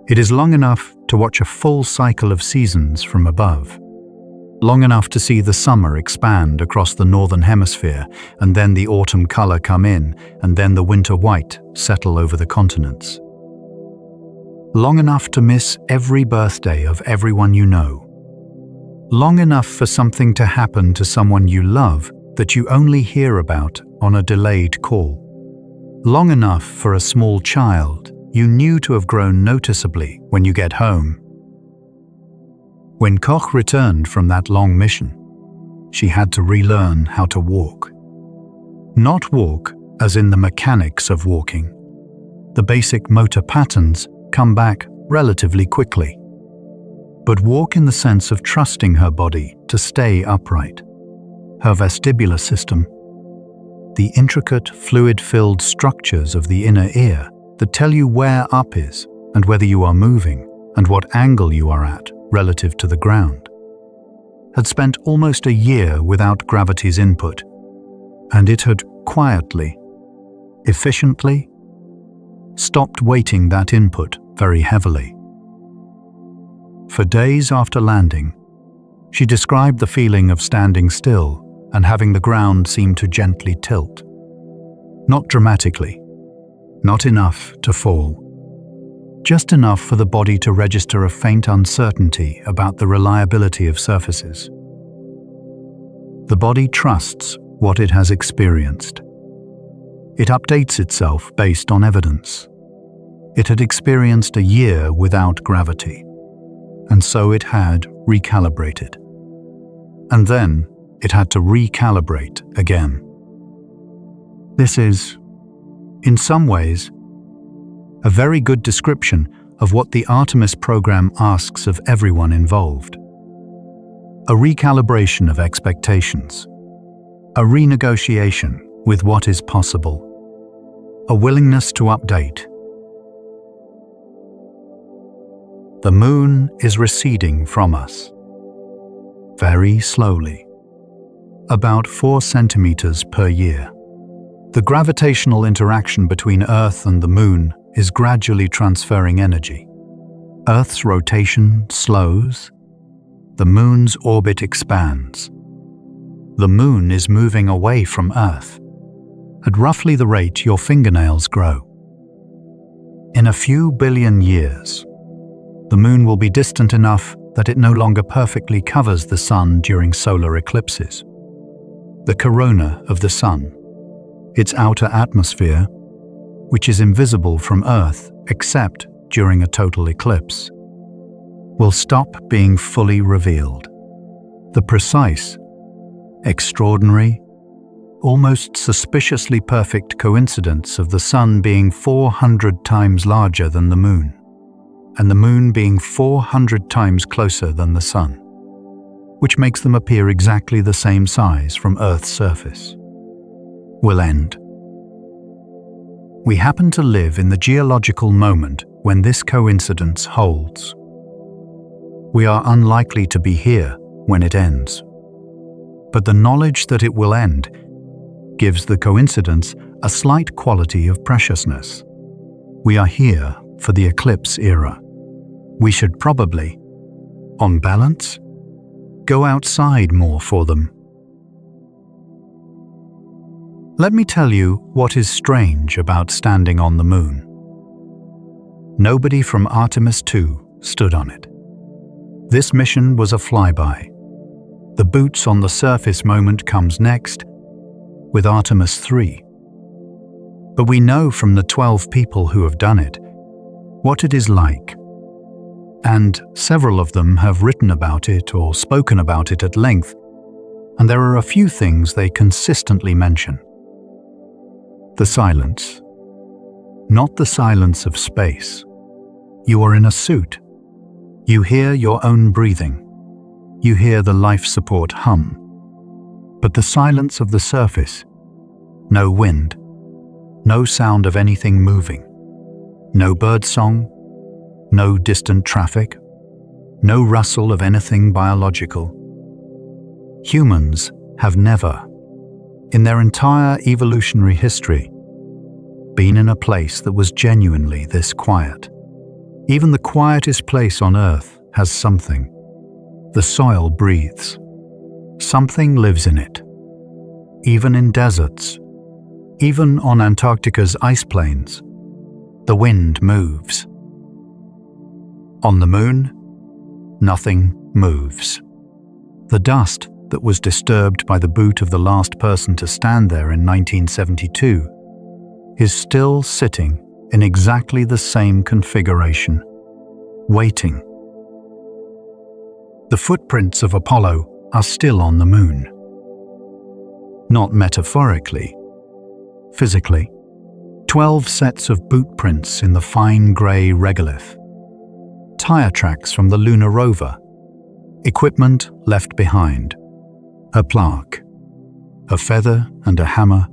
It is long enough to watch a full cycle of seasons from above. Long enough to see the summer expand across the northern hemisphere, and then the autumn color come in, and then the winter white settle over the continents. Long enough to miss every birthday of everyone you know. Long enough for something to happen to someone you love that you only hear about on a delayed call. Long enough for a small child you knew to have grown noticeably when you get home. When Koch returned from that long mission, she had to relearn how to walk. Not walk as in the mechanics of walking. The basic motor patterns come back relatively quickly. But walk in the sense of trusting her body to stay upright. Her vestibular system, the intricate fluid-filled structures of the inner ear that tell you where up is and whether you are moving and what angle you are at relative to the ground, had spent almost a year without gravity's input, and it had quietly, efficiently, stopped weighting that input very heavily. For days after landing, she described the feeling of standing still and having the ground seem to gently tilt. Not dramatically, not enough to fall. Just enough for the body to register a faint uncertainty about the reliability of surfaces. The body trusts what it has experienced. It updates itself based on evidence. It had experienced a year without gravity, and so it had recalibrated. And then it had to recalibrate again. This is, in some ways, a very good description of what the Artemis program asks of everyone involved. A recalibration of expectations. A renegotiation with what is possible. A willingness to update. The moon is receding from us. Very slowly. About 4 centimeters per year. The gravitational interaction between Earth and the moon is gradually transferring energy. Earth's rotation slows. The moon's orbit expands. The moon is moving away from Earth at roughly the rate your fingernails grow. In a few billion years, the moon will be distant enough that it no longer perfectly covers the sun during solar eclipses. The corona of the sun, its outer atmosphere, which is invisible from Earth except during a total eclipse, will stop being fully revealed. The precise, extraordinary, almost suspiciously perfect coincidence of the sun being 400 times larger than the moon, and the moon being 400 times closer than the sun, which makes them appear exactly the same size from Earth's surface, will end. We happen to live in the geological moment when this coincidence holds. We are unlikely to be here when it ends, but the knowledge that it will end gives the coincidence a slight quality of preciousness. We are here for the eclipse era. We should probably, on balance, go outside more for them. Let me tell you what is strange about standing on the moon. Nobody from Artemis 2 stood on it. This mission was a flyby. The boots on the surface moment comes next, with Artemis 3. But we know from the 12 people who have done it what it is like, and several of them have written about it or spoken about it at length, and there are a few things they consistently mention. The silence. Not the silence of space. You are in a suit. You hear your own breathing. You hear the life support hum. But the silence of the surface. No wind. No sound of anything moving. No bird song. No distant traffic. No rustle of anything biological. Humans have never, in their entire evolutionary history, been in a place that was genuinely this quiet. Even the quietest place on Earth has something. The soil breathes. Something lives in it. Even in deserts, even on Antarctica's ice plains, the wind moves. On the moon, nothing moves. The dust that was disturbed by the boot of the last person to stand there in 1972 is still sitting in exactly the same configuration, waiting. The footprints of Apollo are still on the moon. Not metaphorically, physically. 12 sets of boot prints in the fine grey regolith. Tire tracks from the lunar rover. Equipment left behind. A plaque. A feather and a hammer,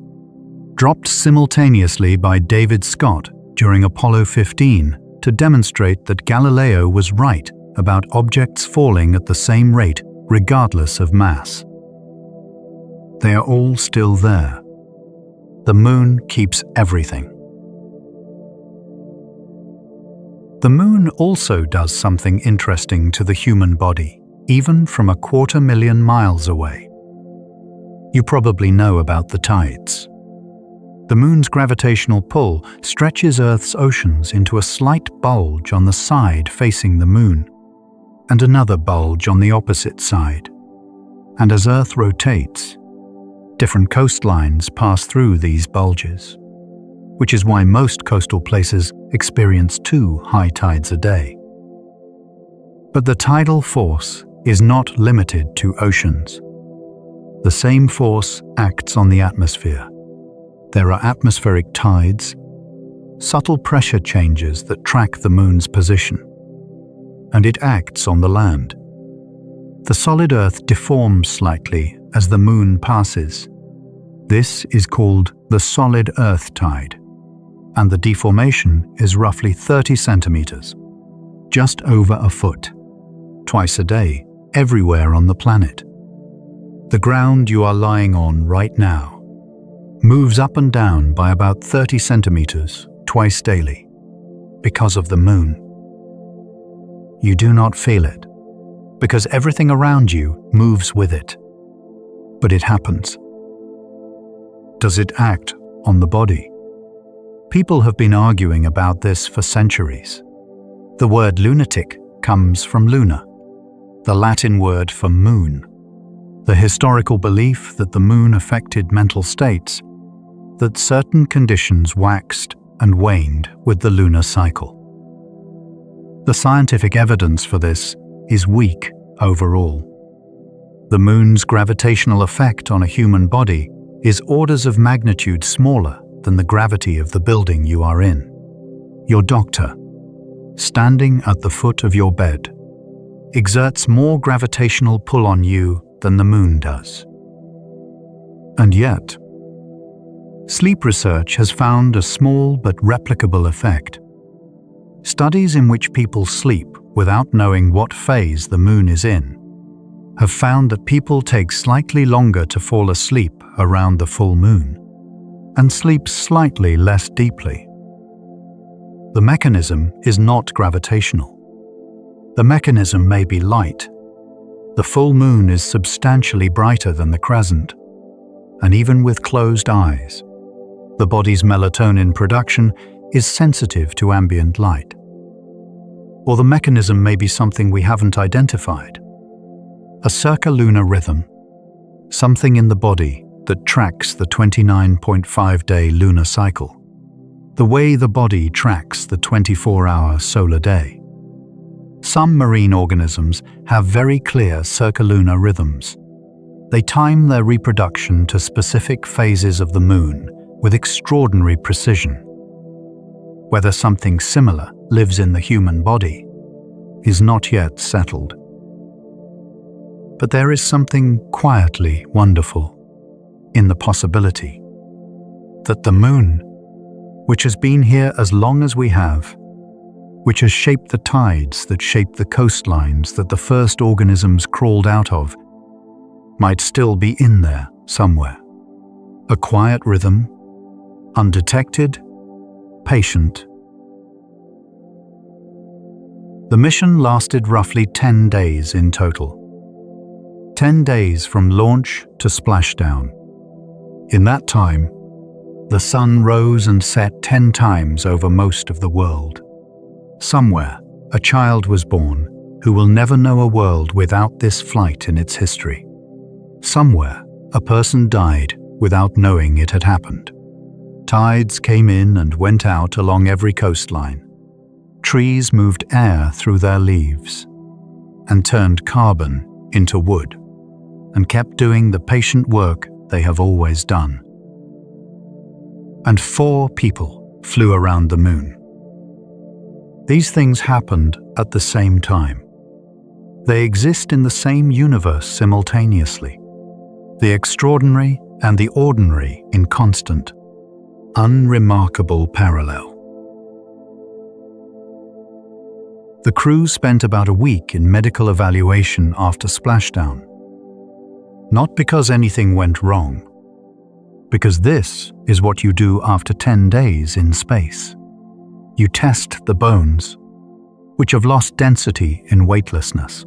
dropped simultaneously by David Scott during Apollo 15 to demonstrate that Galileo was right about objects falling at the same rate regardless of mass. They are all still there. The moon keeps everything. The moon also does something interesting to the human body, even from 250,000 miles away. You probably know about the tides. The moon's gravitational pull stretches Earth's oceans into a slight bulge on the side facing the moon, and another bulge on the opposite side. And as Earth rotates, different coastlines pass through these bulges, which is why most coastal places experience 2 high tides a day. But the tidal force is not limited to oceans. The same force acts on the atmosphere. There are atmospheric tides, subtle pressure changes that track the moon's position, and it acts on the land. The solid Earth deforms slightly as the moon passes. This is called the solid Earth tide, and the deformation is roughly 30 centimeters, just over a foot, twice a day, everywhere on the planet. The ground you are lying on right now moves up and down by about 30 centimeters twice daily because of the moon. You do not feel it because everything around you moves with it, but it happens. Does it act on the body? People have been arguing about this for centuries. The word lunatic comes from luna, the Latin word for moon. The historical belief that the moon affected mental states, that certain conditions waxed and waned with the lunar cycle. The scientific evidence for this is weak overall. The moon's gravitational effect on a human body is orders of magnitude smaller than the gravity of the building you are in. Your doctor, standing at the foot of your bed, exerts more gravitational pull on you than the moon does. And yet, sleep research has found a small but replicable effect. Studies in which people sleep without knowing what phase the moon is in have found that people take slightly longer to fall asleep around the full moon and sleep slightly less deeply. The mechanism is not gravitational. The mechanism may be light. The full moon is substantially brighter than the crescent, and even with closed eyes, the body's melatonin production is sensitive to ambient light. Or the mechanism may be something we haven't identified. A circa-lunar rhythm, something in the body that tracks the 29.5-day lunar cycle, the way the body tracks the 24-hour solar day. Some marine organisms have very clear circa-lunar rhythms. They time their reproduction to specific phases of the moon with extraordinary precision. Whether something similar lives in the human body is not yet settled. But there is something quietly wonderful in the possibility that the moon, which has been here as long as we have, which has shaped the tides that shaped the coastlines that the first organisms crawled out of, might still be in there somewhere. A quiet rhythm, undetected, patient. The mission lasted roughly 10 days in total. 10 days from launch to splashdown. In that time, the sun rose and set 10 times over most of the world. Somewhere, a child was born who will never know a world without this flight in its history. Somewhere, a person died without knowing it had happened. Tides came in and went out along every coastline. Trees moved air through their leaves and turned carbon into wood and kept doing the patient work they have always done. And 4 people flew around the moon. These things happened at the same time. They exist in the same universe simultaneously. The extraordinary and the ordinary in constant, unremarkable parallel. The crew spent about a week in medical evaluation after splashdown. Not because anything went wrong, because this is what you do after 10 days in space. You test the bones, which have lost density in weightlessness.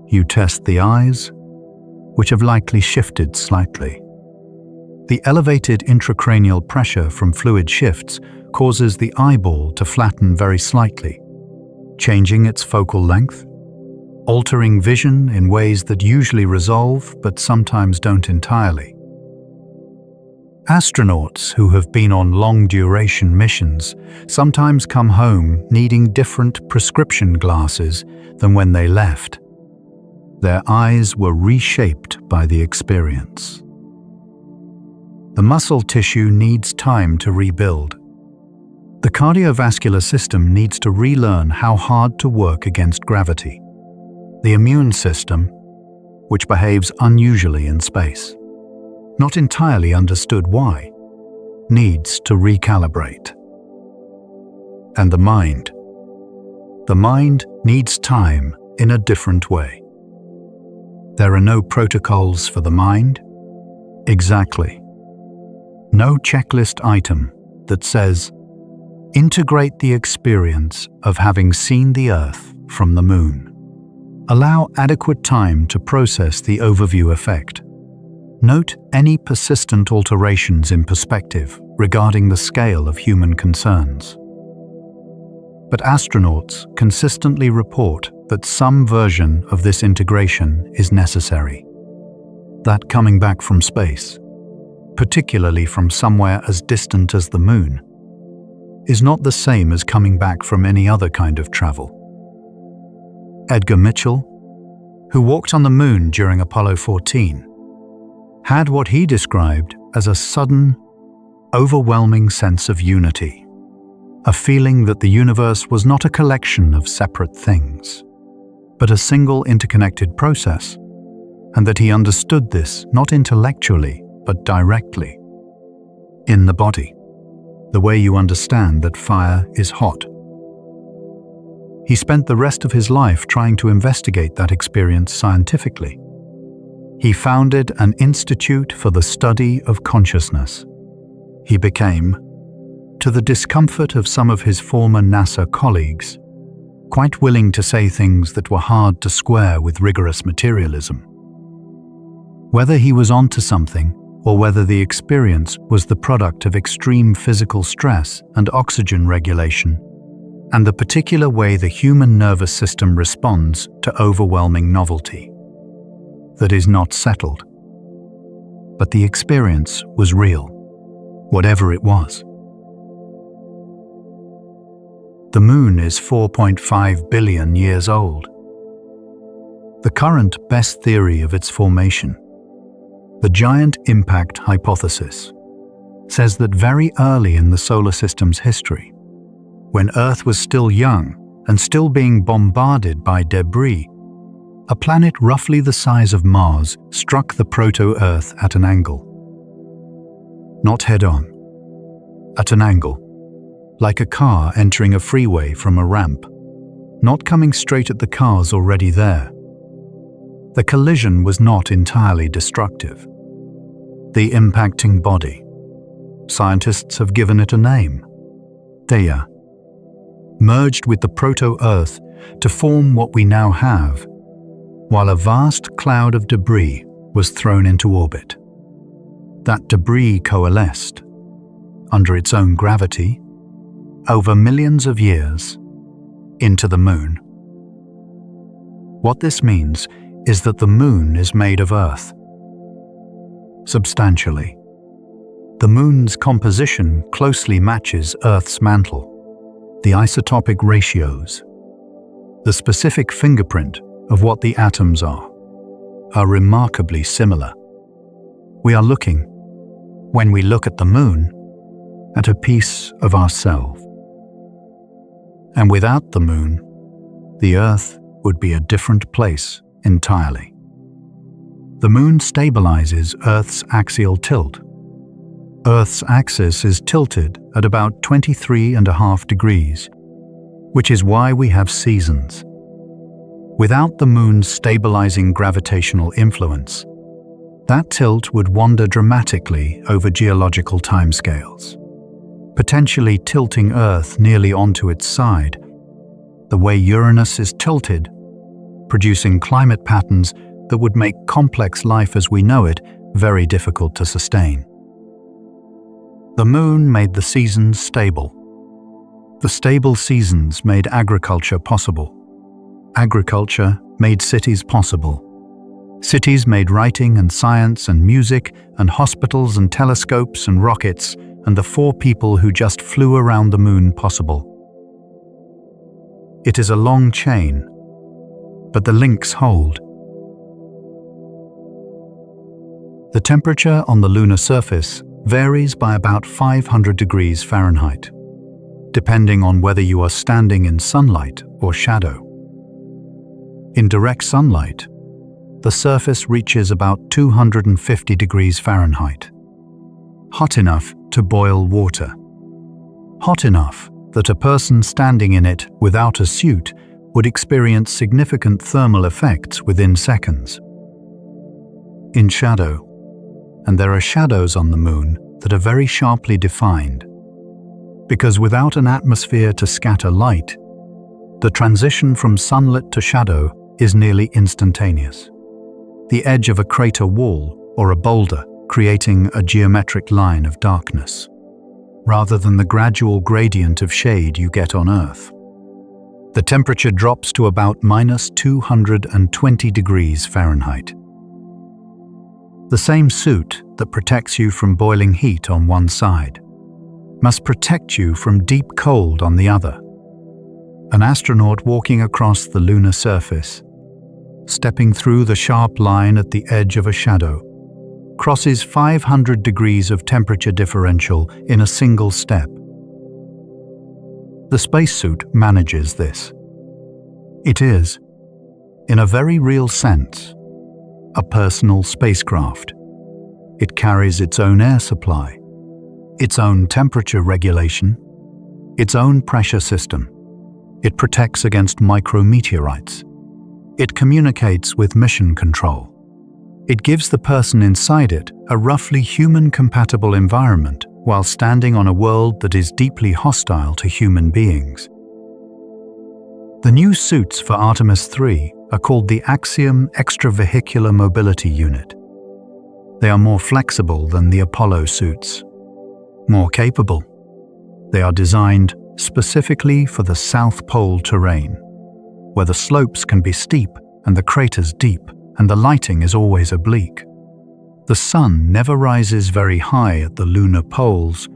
You test the eyes, which have likely shifted slightly. The elevated intracranial pressure from fluid shifts causes the eyeball to flatten very slightly, changing its focal length, altering vision in ways that usually resolve but sometimes don't entirely. Astronauts who have been on long-duration missions sometimes come home needing different prescription glasses than when they left. Their eyes were reshaped by the experience. The muscle tissue needs time to rebuild. The cardiovascular system needs to relearn how hard to work against gravity. The immune system, which behaves unusually in space, not entirely understood why, needs to recalibrate. And the mind needs time in a different way. There are no protocols for the mind. Exactly. No checklist item that says, integrate the experience of having seen the Earth from the moon. Allow adequate time to process the overview effect. Note any persistent alterations in perspective regarding the scale of human concerns. But astronauts consistently report that some version of this integration is necessary. That coming back from space, particularly from somewhere as distant as the Moon, is not the same as coming back from any other kind of travel. Edgar Mitchell, who walked on the Moon during Apollo 14, had what he described as a sudden, overwhelming sense of unity, a feeling that the universe was not a collection of separate things, but a single interconnected process, and that he understood this not intellectually, but directly, in the body, the way you understand that fire is hot. He spent the rest of his life trying to investigate that experience scientifically. He founded an institute for the study of consciousness. He became, to the discomfort of some of his former NASA colleagues, quite willing to say things that were hard to square with rigorous materialism. Whether he was onto something, or whether the experience was the product of extreme physical stress and oxygen regulation, and the particular way the human nervous system responds to overwhelming novelty, that is not settled. But the experience was real, whatever it was. The Moon is 4.5 billion years old. The current best theory of its formation, the giant impact hypothesis, says that very early in the solar system's history, when Earth was still young and still being bombarded by debris, a planet roughly the size of Mars struck the proto-Earth at an angle. Not head-on, at an angle, like a car entering a freeway from a ramp, not coming straight at the cars already there. The collision was not entirely destructive. The impacting body, scientists have given it a name, Theia, merged with the proto-Earth to form what we now have, while a vast cloud of debris was thrown into orbit. That debris coalesced, under its own gravity, over millions of years, into the Moon. What this means is that the Moon is made of Earth. Substantially, the Moon's composition closely matches Earth's mantle. The isotopic ratios, the specific fingerprint of what the atoms are remarkably similar. We are looking, when we look at the Moon, at a piece of ourselves. And without the Moon, the Earth would be a different place entirely. The Moon stabilizes Earth's axial tilt. Earth's axis is tilted at about 23.5 degrees, which is why we have seasons. Without the Moon's stabilizing gravitational influence, that tilt would wander dramatically over geological timescales, potentially tilting Earth nearly onto its side, the way Uranus is tilted, producing climate patterns that would make complex life as we know it very difficult to sustain. The Moon made the seasons stable. The stable seasons made agriculture possible. Agriculture made cities possible. Cities made writing and science and music and hospitals and telescopes and rockets and the 4 people who just flew around the Moon possible. It is a long chain, but the links hold. The temperature on the lunar surface varies by about 500 degrees Fahrenheit, depending on whether you are standing in sunlight or shadow. In direct sunlight, the surface reaches about 250 degrees Fahrenheit, hot enough to boil water, hot enough that a person standing in it without a suit would experience significant thermal effects within seconds. In shadow, and there are shadows on the Moon that are very sharply defined, because without an atmosphere to scatter light, the transition from sunlit to shadow is nearly instantaneous. The edge of a crater wall or a boulder, creating a geometric line of darkness, rather than the gradual gradient of shade you get on Earth. The temperature drops to about -220 degrees Fahrenheit. The same suit that protects you from boiling heat on one side must protect you from deep cold on the other. An astronaut walking across the lunar surface, stepping through the sharp line at the edge of a shadow, crosses 500 degrees of temperature differential in a single step. The spacesuit manages this. It is, in a very real sense, a personal spacecraft. It carries its own air supply, its own temperature regulation, its own pressure system. It protects against micrometeorites. It communicates with mission control. It gives the person inside it a roughly human-compatible environment while standing on a world that is deeply hostile to human beings. The new suits for Artemis 3 are called the Axiom Extravehicular Mobility Unit. They are more flexible than the Apollo suits, more capable. They are designed specifically for the South Pole terrain, where the slopes can be steep and the craters deep, and the lighting is always oblique. The sun never rises very high at the lunar poles,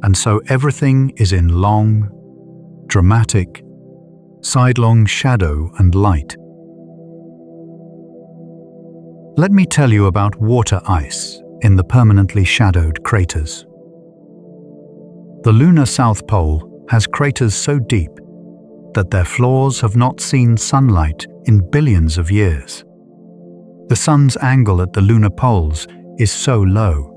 and so everything is in long, dramatic, sidelong shadow and light. Let me tell you about water ice in the permanently shadowed craters. The lunar South Pole has craters so deep that their floors have not seen sunlight in billions of years. The sun's angle at the lunar poles is so low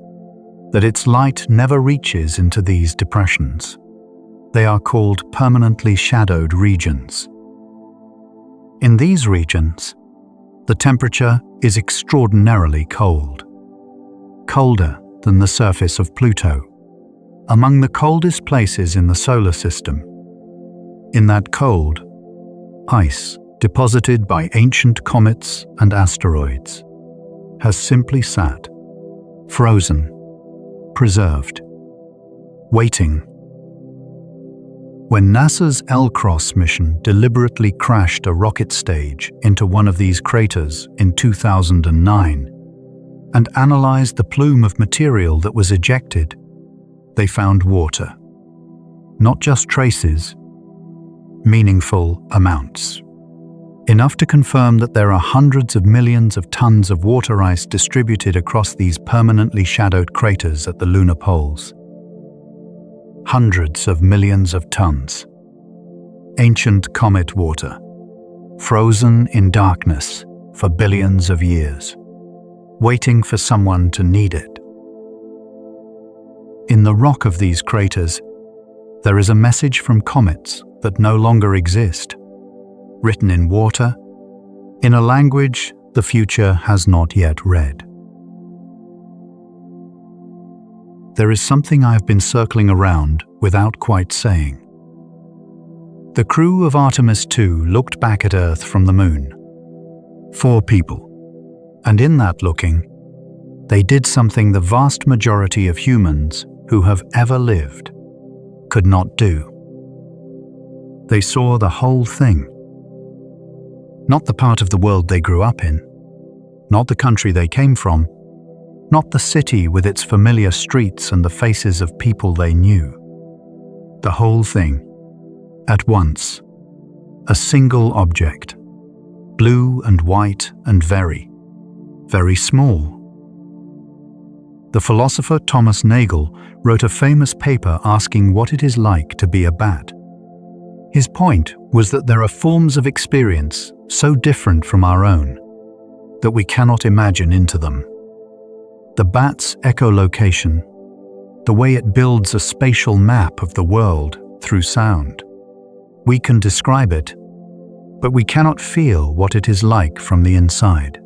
that its light never reaches into these depressions. They are called permanently shadowed regions. In these regions, the temperature is extraordinarily cold, colder than the surface of Pluto, among the coldest places in the solar system. In that cold, ice deposited by ancient comets and asteroids has simply sat, frozen, preserved, waiting. When NASA's L-Cross mission deliberately crashed a rocket stage into one of these craters in 2009 and analyzed the plume of material that was ejected, they found water. Not just traces, meaningful amounts. Enough to confirm that there are hundreds of millions of tons of water ice distributed across these permanently shadowed craters at the lunar poles. Hundreds of millions of tons. Ancient comet water, frozen in darkness for billions of years, waiting for someone to need it. In the rock of these craters, there is a message from comets that no longer exist, written in water, in a language the future has not yet read. There is something I have been circling around without quite saying. The crew of Artemis 2 looked back at Earth from the moon. 4 people. And in that looking, they did something the vast majority of humans who have ever lived could not do. They saw the whole thing. Not the part of the world they grew up in, not the country they came from, not the city with its familiar streets and the faces of people they knew. The whole thing, at once, a single object, blue and white and very, very small. The philosopher Thomas Nagel wrote a famous paper asking what it is like to be a bat. His point was that there are forms of experience so different from our own that we cannot imagine into them. The bat's echolocation, the way it builds a spatial map of the world through sound. We can describe it, but we cannot feel what it is like from the inside.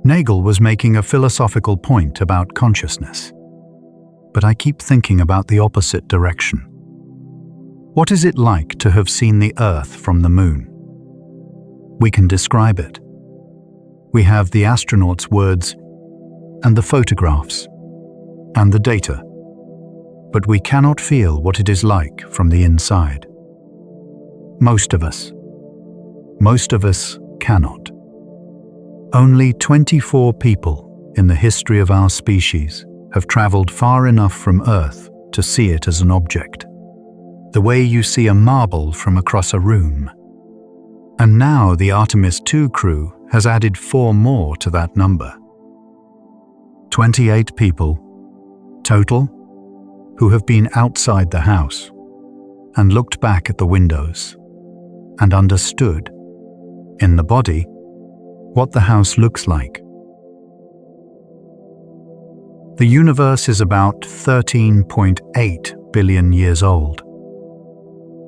Nagel was making a philosophical point about consciousness, but I keep thinking about the opposite direction. What is it like to have seen the Earth from the moon? We can describe it. We have the astronaut's words and the photographs, and the data, but we cannot feel what it is like from the inside. Most of us cannot. Only 24 people in the history of our species have traveled far enough from Earth to see it as an object, the way you see a marble from across a room. And now the Artemis II crew has added 4 more to that number. 28 people total who have been outside the house and looked back at the windows and understood, in the body, what the house looks like. The universe is about 13.8 billion years old.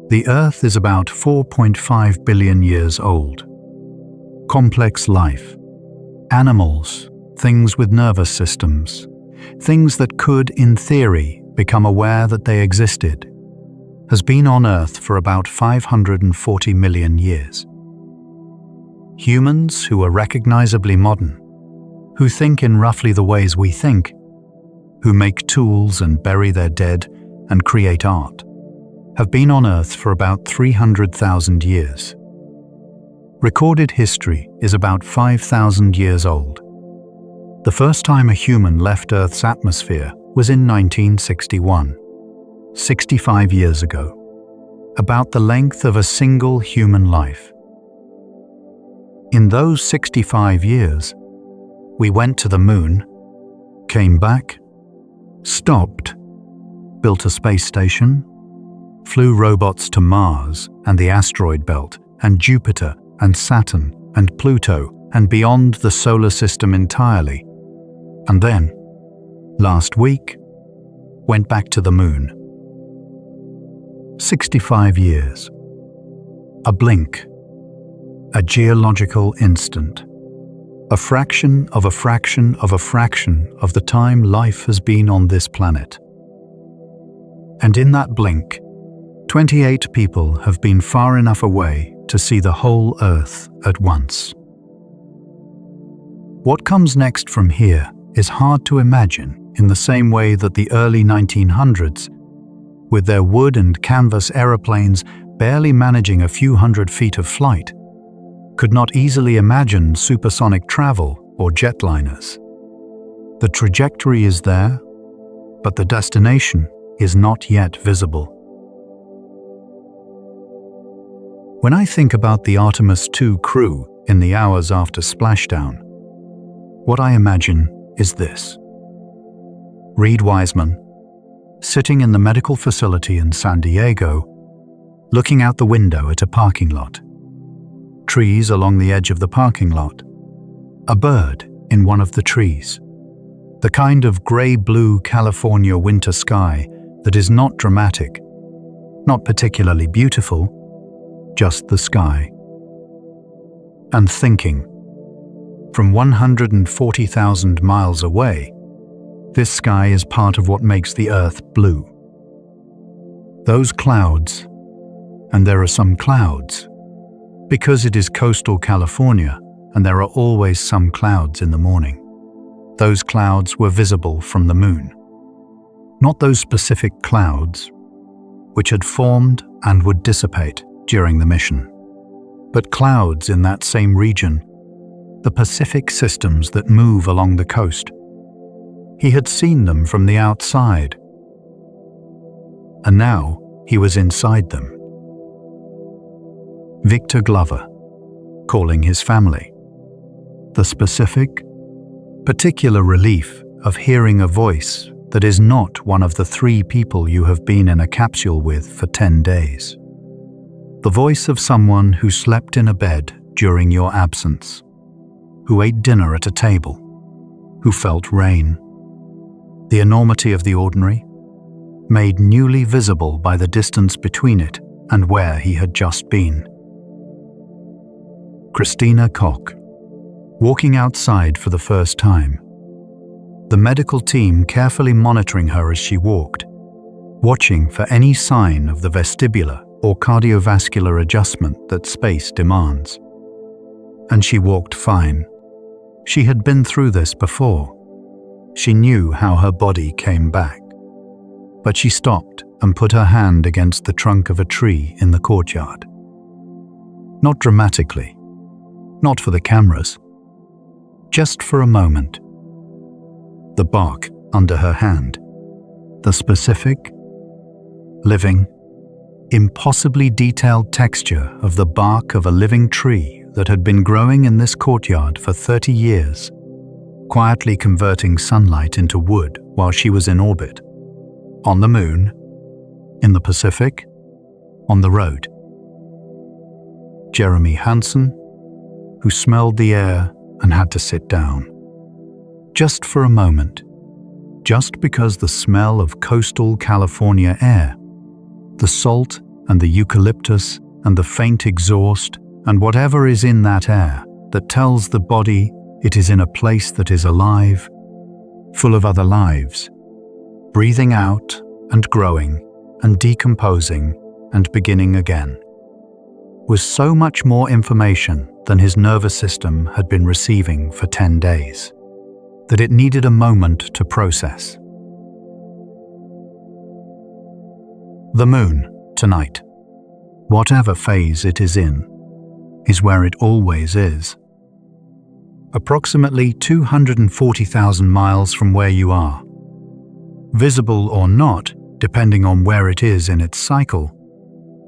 The Earth is about 4.5 billion years old. Complex life, animals, things with nervous systems, things that could, in theory, become aware that they existed, has been on Earth for about 540 million years. Humans who are recognizably modern, who think in roughly the ways we think, who make tools and bury their dead and create art, have been on Earth for about 300,000 years. Recorded history is about 5,000 years old. The first time a human left Earth's atmosphere was in 1961, 65 years ago, about the length of a single human life. In those 65 years, we went to the moon, came back, stopped, built a space station, flew robots to Mars and the asteroid belt and Jupiter and Saturn and Pluto and beyond the solar system entirely, and then, last week, went back to the moon. 65 years. A blink. A geological instant. A fraction of a fraction of a fraction of the time life has been on this planet. And in that blink, 28 people have been far enough away to see the whole Earth at once. What comes next from here is hard to imagine in the same way that the early 1900s, with their wood and canvas aeroplanes barely managing a few hundred feet of flight, could not easily imagine supersonic travel or jetliners. The trajectory is there, but the destination is not yet visible. When I think about the Artemis II crew in the hours after splashdown, what I imagine is this. Reed Wiseman, sitting in the medical facility in San Diego, looking out the window at a parking lot. Trees along the edge of the parking lot. A bird in one of the trees. The kind of gray-blue California winter sky that is not dramatic, not particularly beautiful, just the sky. And thinking, from 140,000 miles away, this sky is part of what makes the Earth blue. Those clouds, and there are some clouds, because it is coastal California and there are always some clouds in the morning. Those clouds were visible from the moon. Not those specific clouds, which had formed and would dissipate during the mission, but clouds in that same region, the Pacific systems that move along the coast. He had seen them from the outside, and now he was inside them. Victor Glover, calling his family. The specific, particular relief of hearing a voice that is not one of the 3 people you have been in a capsule with for 10 days. The voice of someone who slept in a bed during your absence, who ate dinner at a table, who felt rain. The enormity of the ordinary, made newly visible by the distance between it and where he had just been. Christina Koch, walking outside for the first time. The medical team carefully monitoring her as she walked, watching for any sign of the vestibular or cardiovascular adjustment that space demands. And she walked fine. She had been through this before. She knew how her body came back. But she stopped and put her hand against the trunk of a tree in the courtyard. Not dramatically, not for the cameras, just for a moment. The bark under her hand, the specific, living, impossibly detailed texture of the bark of a living tree that had been growing in this courtyard for 30 years, quietly converting sunlight into wood while she was in orbit, on the moon, in the Pacific, on the road. Jeremy Hansen, who smelled the air and had to sit down. Just for a moment, just because the smell of coastal California air, the salt and the eucalyptus and the faint exhaust and whatever is in that air that tells the body it is in a place that is alive, full of other lives, breathing out and growing and decomposing and beginning again, was so much more information than his nervous system had been receiving for 10 days, that it needed a moment to process. The moon, tonight, whatever phase it is in, is where it always is. Approximately 240,000 miles from where you are. Visible or not, depending on where it is in its cycle,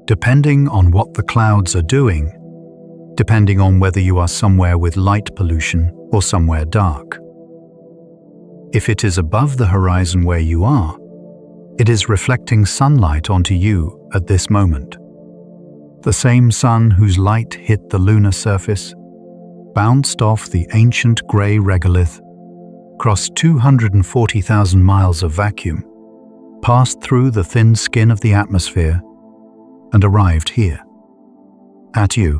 depending on what the clouds are doing, depending on whether you are somewhere with light pollution or somewhere dark. If it is above the horizon where you are, it is reflecting sunlight onto you at this moment. The same sun whose light hit the lunar surface, bounced off the ancient grey regolith, crossed 240,000 miles of vacuum, passed through the thin skin of the atmosphere, and arrived here, at you.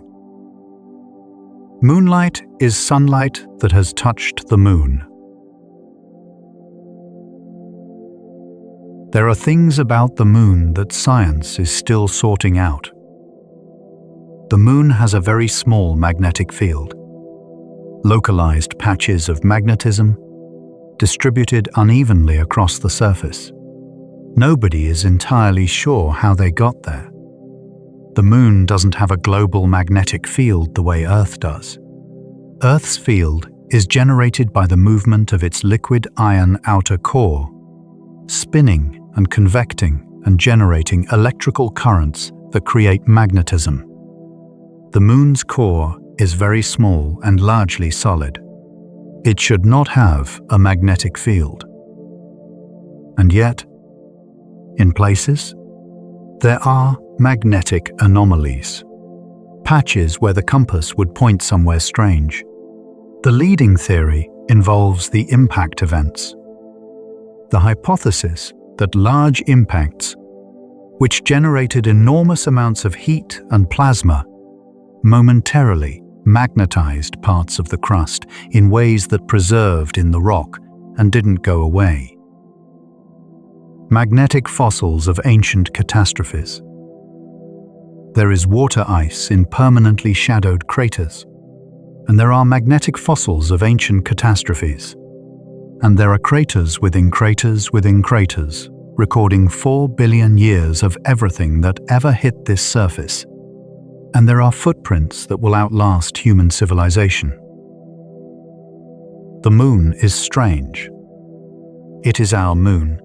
Moonlight is sunlight that has touched the moon. There are things about the moon that science is still sorting out. The moon has a very small magnetic field, localized patches of magnetism, distributed unevenly across the surface. Nobody is entirely sure how they got there. The moon doesn't have a global magnetic field the way Earth does. Earth's field is generated by the movement of its liquid iron outer core, spinning and convecting and generating electrical currents that create magnetism. The moon's core is very small and largely solid. It should not have a magnetic field. And yet, in places, there are magnetic anomalies, patches where the compass would point somewhere strange. The leading theory involves the impact events. The hypothesis that large impacts, which generated enormous amounts of heat and plasma, momentarily magnetized parts of the crust in ways that preserved in the rock and didn't go away. Magnetic fossils of ancient catastrophes. There is water ice in permanently shadowed craters, and there are magnetic fossils of ancient catastrophes. And there are craters within craters within craters, recording 4 billion years of everything that ever hit this surface. And there are footprints that will outlast human civilization. The moon is strange. It is our moon.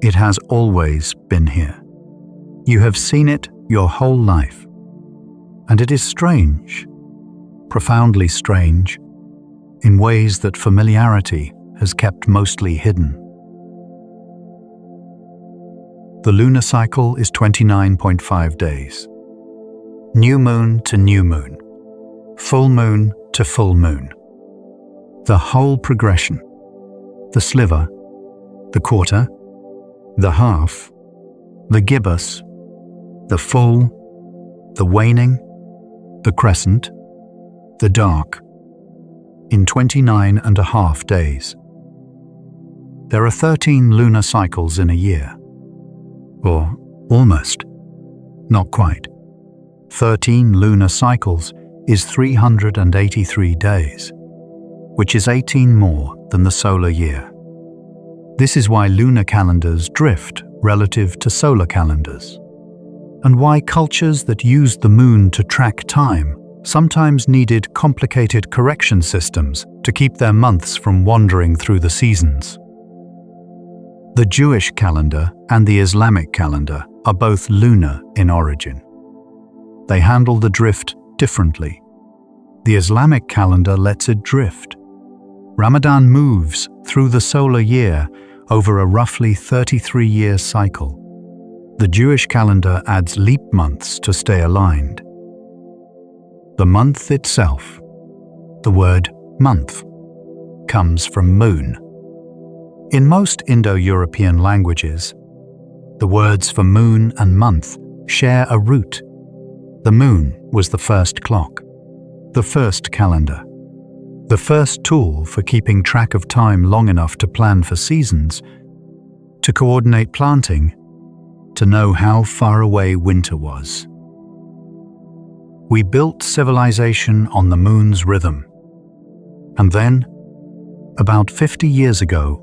It has always been here. You have seen it your whole life. And it is strange, profoundly strange, in ways that familiarity has kept mostly hidden. The lunar cycle is 29.5 days. New moon to new moon. Full moon to full moon. The whole progression. The sliver, the quarter, the half, the gibbous, the full, the waning, the crescent, the dark, in 29.5 days. There are 13 lunar cycles in a year. Or almost. Not quite. 13 lunar cycles is 383 days, which is 18 more than the solar year. This is why lunar calendars drift relative to solar calendars, and why cultures that used the moon to track time sometimes needed complicated correction systems to keep their months from wandering through the seasons. The Jewish calendar and the Islamic calendar are both lunar in origin. They handle the drift differently. The Islamic calendar lets it drift. Ramadan moves through the solar year over a roughly 33-year cycle. The Jewish calendar adds leap months to stay aligned. The month itself, the word month, comes from moon. In most Indo-European languages, the words for moon and month share a root. The moon was the first clock, the first calendar, the first tool for keeping track of time long enough to plan for seasons, to coordinate planting, to know how far away winter was. We built civilization on the moon's rhythm. And then, about 50 years ago,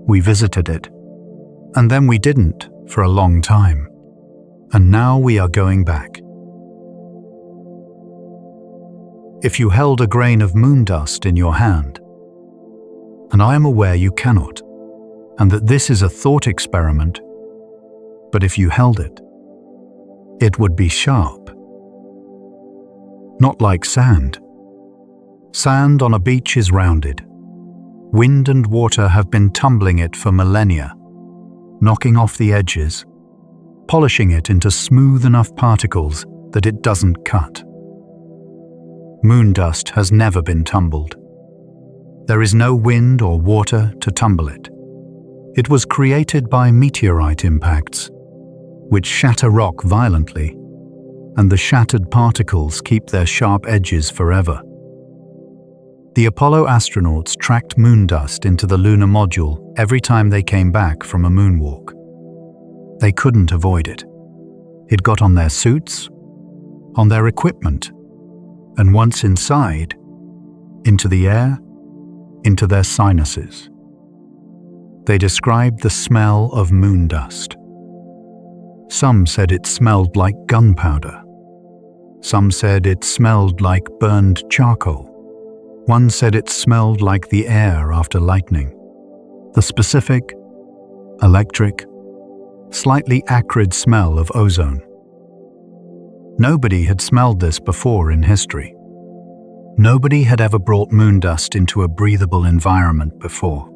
we visited it. And then we didn't for a long time. And now we are going back. If you held a grain of moon dust in your hand, and I am aware you cannot, and that this is a thought experiment, but if you held it, it would be sharp. Not like sand. Sand on a beach is rounded. Wind and water have been tumbling it for millennia, knocking off the edges, polishing it into smooth enough particles that it doesn't cut. Moon dust has never been tumbled. There is no wind or water to tumble it. It was created by meteorite impacts, which shatter rock violently, and the shattered particles keep their sharp edges forever. The Apollo astronauts tracked moon dust into the lunar module every time they came back from a moonwalk. They couldn't avoid it. It got on their suits, on their equipment, and once inside, into the air, into their sinuses. They described the smell of moon dust. Some said it smelled like gunpowder. Some said it smelled like burned charcoal. One said it smelled like the air after lightning. The specific, electric, slightly acrid smell of ozone. Nobody had smelled this before in history. Nobody had ever brought moon dust into a breathable environment before.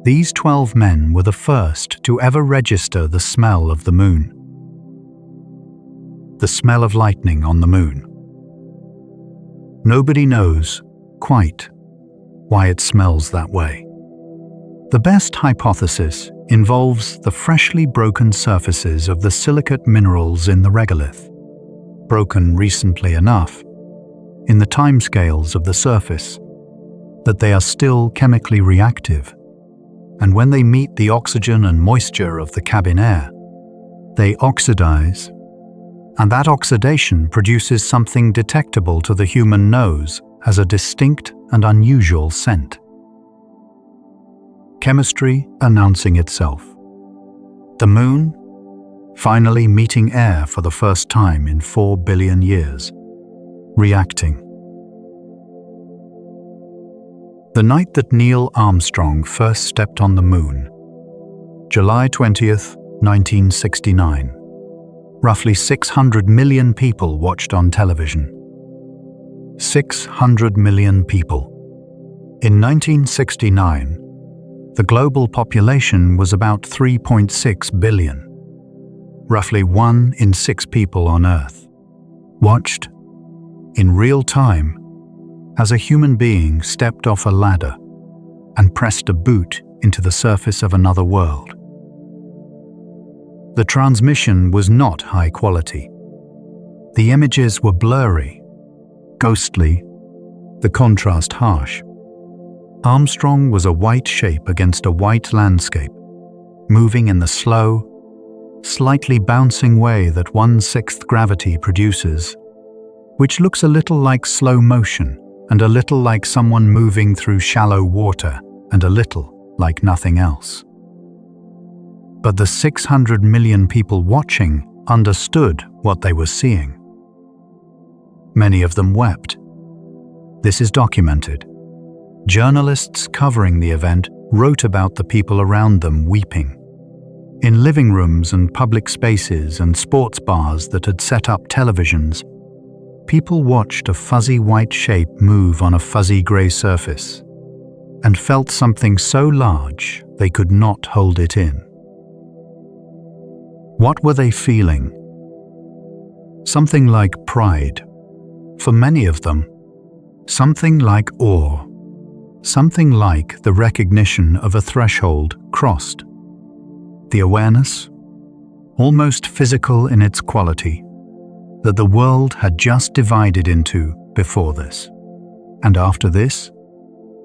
These 12 men were the first to ever register the smell of the moon. The smell of lightning on the moon. Nobody knows quite why it smells that way. The best hypothesis involves the freshly broken surfaces of the silicate minerals in the regolith, broken recently enough, in the timescales of the surface, that they are still chemically reactive, and when they meet the oxygen and moisture of the cabin air, they oxidize, and that oxidation produces something detectable to the human nose as a distinct and unusual scent. Chemistry announcing itself. The moon finally meeting air for the first time in 4 billion years, reacting. The night that Neil Armstrong first stepped on the moon, July 20th, 1969. Roughly 600 million people watched on television. 600 million people. In 1969, the global population was about 3.6 billion. Roughly 1 in 6 people on Earth watched, in real time, as a human being stepped off a ladder and pressed a boot into the surface of another world. The transmission was not high quality. The images were blurry, ghostly, the contrast harsh. Armstrong was a white shape against a white landscape, moving in the slow, slightly bouncing way that 1/6 gravity produces, which looks a little like slow motion and a little like someone moving through shallow water and a little like nothing else. But the 600 million people watching understood what they were seeing. Many of them wept. This is documented. Journalists covering the event wrote about the people around them weeping. In living rooms and public spaces and sports bars that had set up televisions, people watched a fuzzy white shape move on a fuzzy grey surface and felt something so large they could not hold it in. What were they feeling? Something like pride. For many of them, something like awe. Something like the recognition of a threshold crossed. The awareness, almost physical in its quality, that the world had just divided into before this, and after this,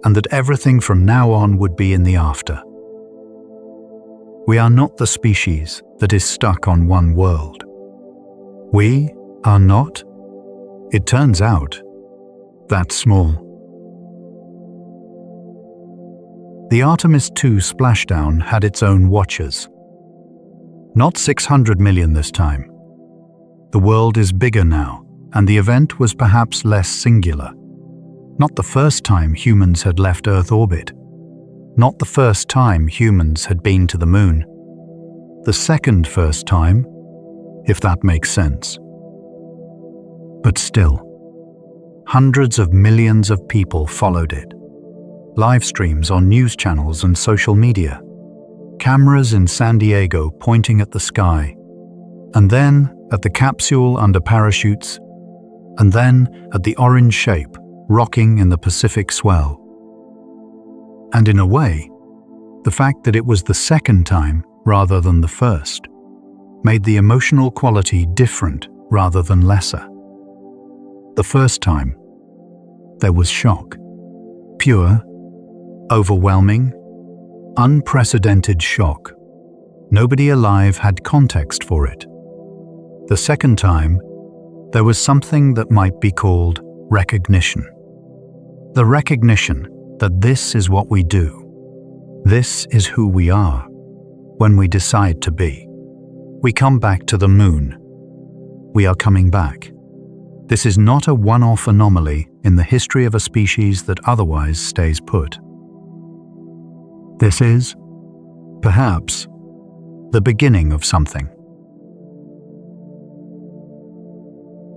and that everything from now on would be in the after. We are not the species that is stuck on one world. We are not, it turns out, that small. The Artemis II splashdown had its own watchers. Not 600 million this time. The world is bigger now, and the event was perhaps less singular. Not the first time humans had left Earth orbit. Not the first time humans had been to the moon. The second first time, if that makes sense. But still, hundreds of millions of people followed it. Live streams on news channels and social media. Cameras in San Diego pointing at the sky. And then at the capsule under parachutes. And then at the orange shape rocking in the Pacific swell. And in a way, the fact that it was the second time rather than the first made the emotional quality different rather than lesser. The first time, there was shock. Pure, overwhelming, unprecedented shock. Nobody alive had context for it. The second time, there was something that might be called recognition. The recognition that this is what we do. This is who we are when we decide to be. We come back to the moon. We are coming back. This is not a one-off anomaly in the history of a species that otherwise stays put. This is, perhaps, the beginning of something.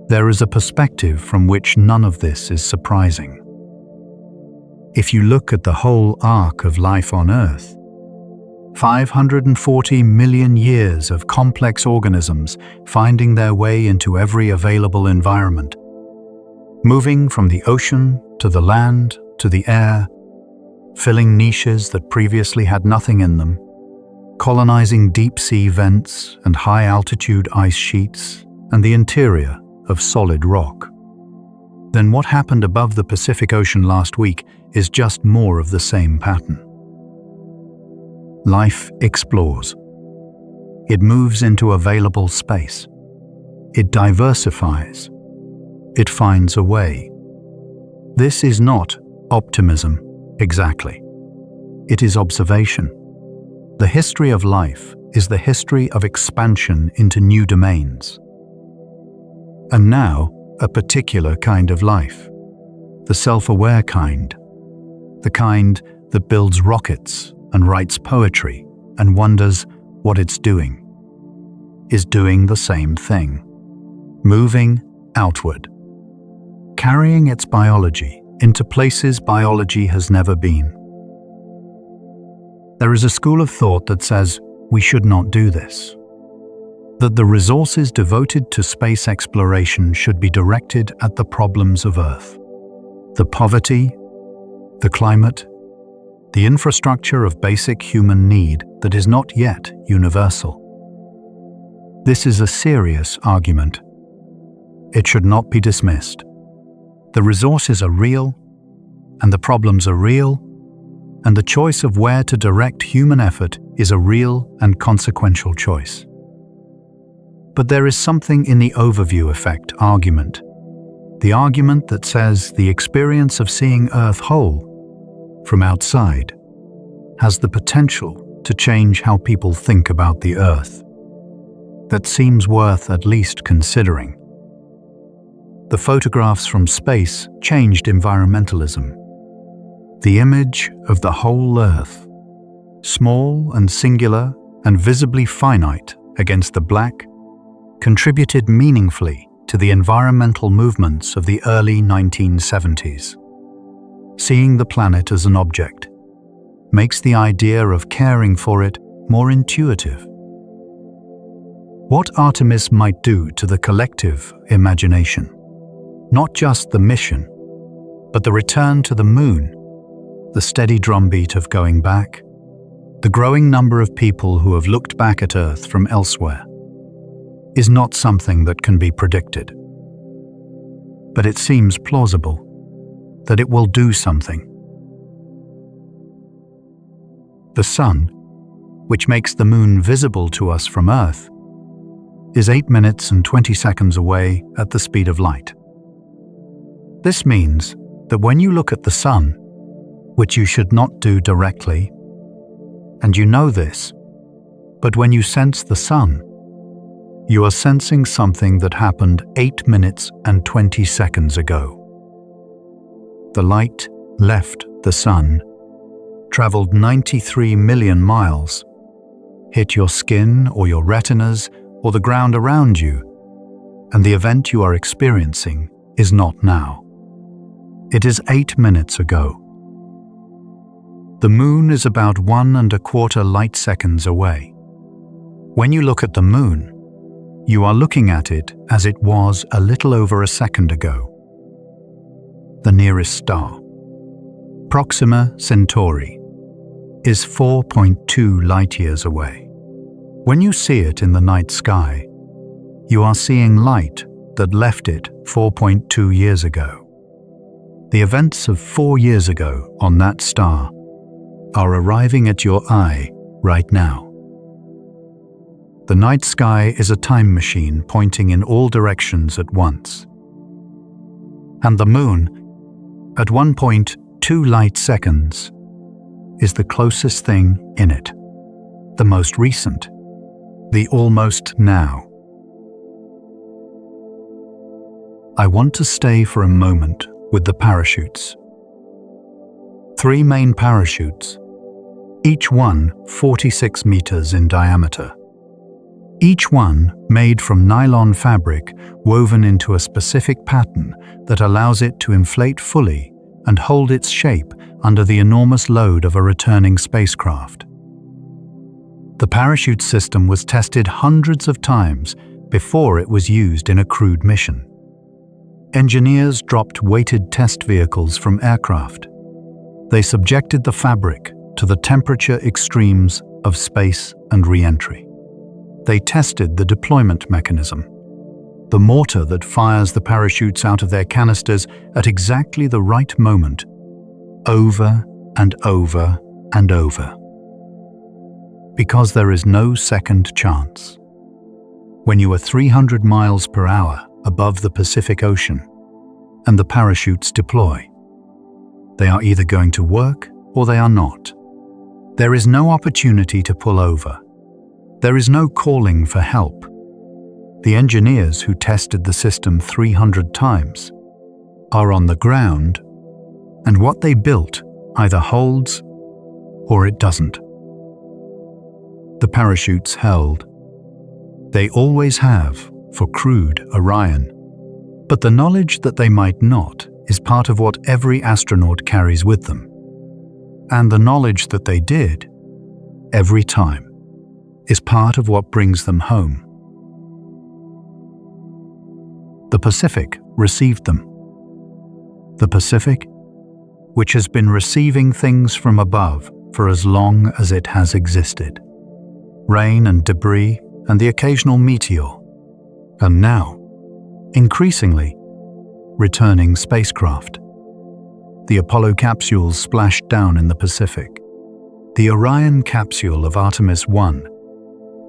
There is a perspective from which none of this is surprising. If you look at the whole arc of life on Earth, 540 million years of complex organisms finding their way into every available environment, moving from the ocean to the land to the air, filling niches that previously had nothing in them, colonizing deep-sea vents and high-altitude ice sheets and the interior of solid rock. Then what happened above the Pacific Ocean last week is just more of the same pattern. Life explores. It moves into available space. It diversifies. It finds a way. This is not optimism, exactly. It is observation. The history of life is the history of expansion into new domains. And now, a particular kind of life. The self-aware kind. The kind that builds rockets and writes poetry and wonders what it's doing. Is doing the same thing. Moving outward. Carrying its biology into places biology has never been. There is a school of thought that says we should not do this. That the resources devoted to space exploration should be directed at the problems of Earth. The poverty, the climate, the infrastructure of basic human need that is not yet universal. This is a serious argument. It should not be dismissed. The resources are real, and the problems are real, and the choice of where to direct human effort is a real and consequential choice. But there is something in the overview effect argument. The argument that says the experience of seeing Earth whole, from outside, has the potential to change how people think about the Earth that seems worth at least considering. The photographs from space changed environmentalism. The image of the whole Earth, small and singular and visibly finite against the black, contributed meaningfully to the environmental movements of the early 1970s. Seeing the planet as an object makes the idea of caring for it more intuitive. What Artemis might do to the collective imagination, not just the mission, but the return to the moon, the steady drumbeat of going back, the growing number of people who have looked back at Earth from elsewhere, is not something that can be predicted. But it seems plausible that it will do something. The Sun, which makes the moon visible to us from Earth, is 8 minutes and 20 seconds away at the speed of light. This means that when you look at the Sun, which you should not do directly, and you know this, but when you sense the Sun, you are sensing something that happened 8 minutes and 20 seconds ago. The light left the Sun, traveled 93 million miles, hit your skin or your retinas or the ground around you, and the event you are experiencing is not now. It is 8 minutes ago. The moon is about 1¼ light seconds away. When you look at the moon, you are looking at it as it was a little over a second ago. The nearest star, Proxima Centauri, is 4.2 light-years away. When you see it in the night sky, you are seeing light that left it 4.2 years ago. The events of 4 years ago on that star are arriving at your eye right now. The night sky is a time machine pointing in all directions at once. And the moon, at 1.2 light seconds, is the closest thing in it, the most recent, the almost now. I want to stay for a moment with the parachutes. 3 main parachutes, each one 46 meters in diameter. Each one made from nylon fabric woven into a specific pattern that allows it to inflate fully and hold its shape under the enormous load of a returning spacecraft. The parachute system was tested hundreds of times before it was used in a crewed mission. Engineers dropped weighted test vehicles from aircraft. They subjected the fabric to the temperature extremes of space and re-entry. They tested the deployment mechanism, the mortar that fires the parachutes out of their canisters at exactly the right moment, over and over and over. Because there is no second chance. When you are 300 miles per hour above the Pacific Ocean and the parachutes deploy, they are either going to work or they are not. There is no opportunity to pull over. There is no calling for help. The engineers who tested the system 300 times are on the ground, and what they built either holds or it doesn't. The parachutes held. They always have for crewed Orion. But the knowledge that they might not is part of what every astronaut carries with them. And the knowledge that they did, every time, is part of what brings them home. The Pacific received them. The Pacific, which has been receiving things from above for as long as it has existed. Rain and debris and the occasional meteor. And now, increasingly, returning spacecraft. The Apollo capsules splashed down in the Pacific. The Orion capsule of Artemis 1,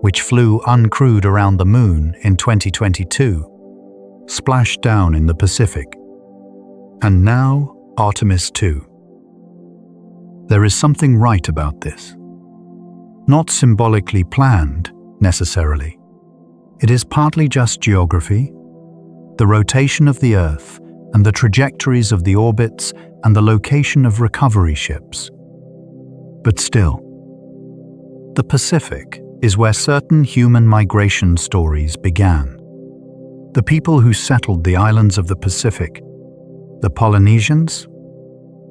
which flew uncrewed around the moon in 2022, splashed down in the Pacific. And now Artemis 2. There is something right about this. not symbolically planned, necessarily. It is partly just geography, the rotation of the Earth, and the trajectories of the orbits and the location of recovery ships. But still, the Pacific is where certain human migration stories began. The people who settled the islands of the Pacific, the Polynesians,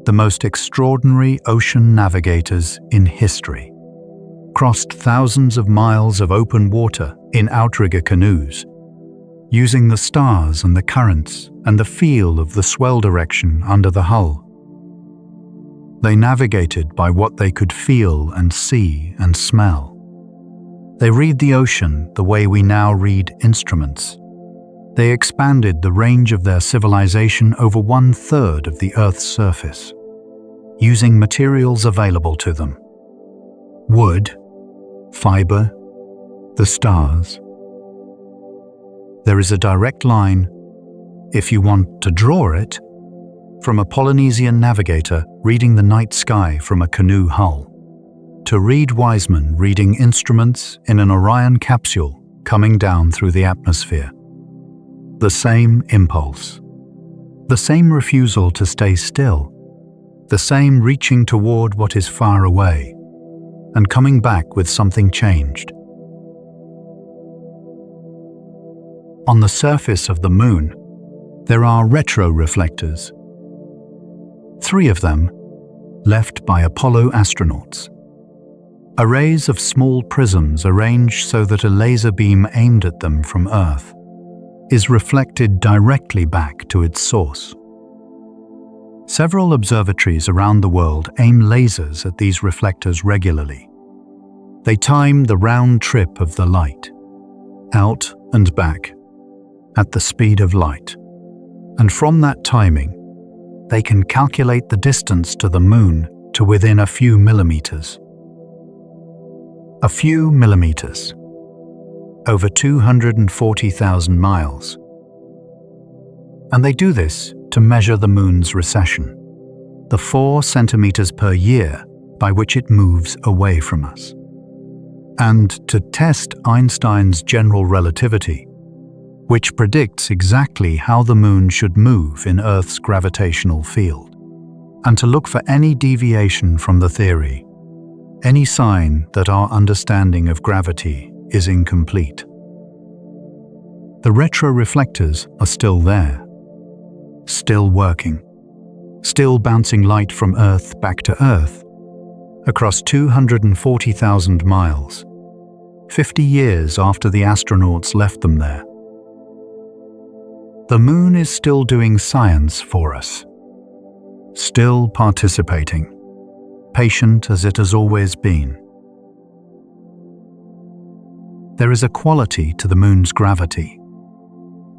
the most extraordinary ocean navigators in history, crossed thousands of miles of open water in outrigger canoes, using the stars and the currents and the feel of the swell direction under the hull. They navigated by what they could feel and see and smell. They read the ocean the way we now read instruments. They expanded the range of their civilization over 1/3 of the Earth's surface, using materials available to them. Wood, fiber, the stars. There is a direct line, if you want to draw it, from a Polynesian navigator reading the night sky from a canoe hull, to Reed Wiseman reading instruments in an Orion capsule coming down through the atmosphere. The same impulse, the same refusal to stay still, the same reaching toward what is far away, and coming back with something changed. On the surface of the Moon, there are retroreflectors. 3 of them left by Apollo astronauts. Arrays of small prisms arranged so that a laser beam aimed at them from Earth is reflected directly back to its source. Several observatories around the world aim lasers at these reflectors regularly. They time the round trip of the light, out and back, at the speed of light. And from that timing, they can calculate the distance to the Moon to within a few millimeters. A few millimeters. Over 240,000 miles. And they do this to measure the Moon's recession, the 4 centimeters per year by which it moves away from us, and to test Einstein's general relativity, which predicts exactly how the Moon should move in Earth's gravitational field, and to look for any deviation from the theory, any sign that our understanding of gravity is incomplete. The retroreflectors are still there, still working, still bouncing light from Earth back to Earth, across 240,000 miles, 50 years after the astronauts left them there. The Moon is still doing science for us, still participating, patient as it has always been. There is a quality to the Moon's gravity,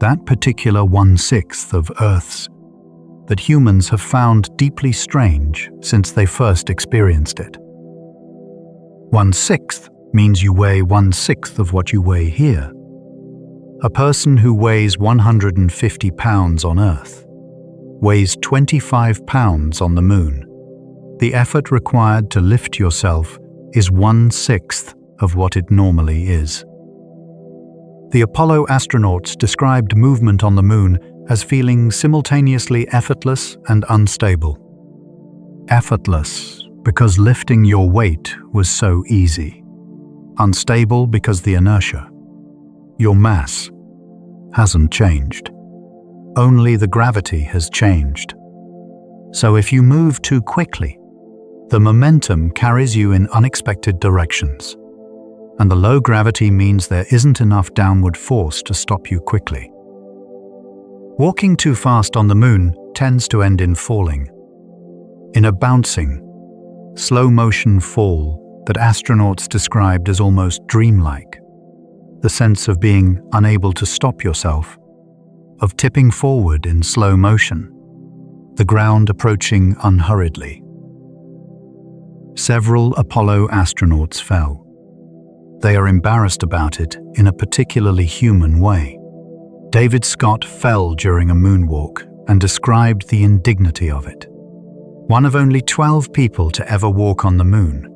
that particular 1/6 of Earth's, that humans have found deeply strange since they first experienced it. 1/6 means you weigh 1/6 of what you weigh here. A person who weighs 150 pounds on Earth weighs 25 pounds on the Moon. The effort required to lift yourself is 1/6 of what it normally is. The Apollo astronauts described movement on the Moon as feeling simultaneously effortless and unstable. Effortless because lifting your weight was so easy. Unstable because the inertia, your mass, hasn't changed. Only the gravity has changed. So if you move too quickly, the momentum carries you in unexpected directions. And the low gravity means there isn't enough downward force to stop you quickly. Walking too fast on the Moon tends to end in falling, in a bouncing, slow-motion fall that astronauts described as almost dreamlike, the sense of being unable to stop yourself, of tipping forward in slow motion, the ground approaching unhurriedly. Several Apollo astronauts fell. They are embarrassed about it in a particularly human way. David Scott fell during a moonwalk and described the indignity of it. One of only 12 people to ever walk on the Moon,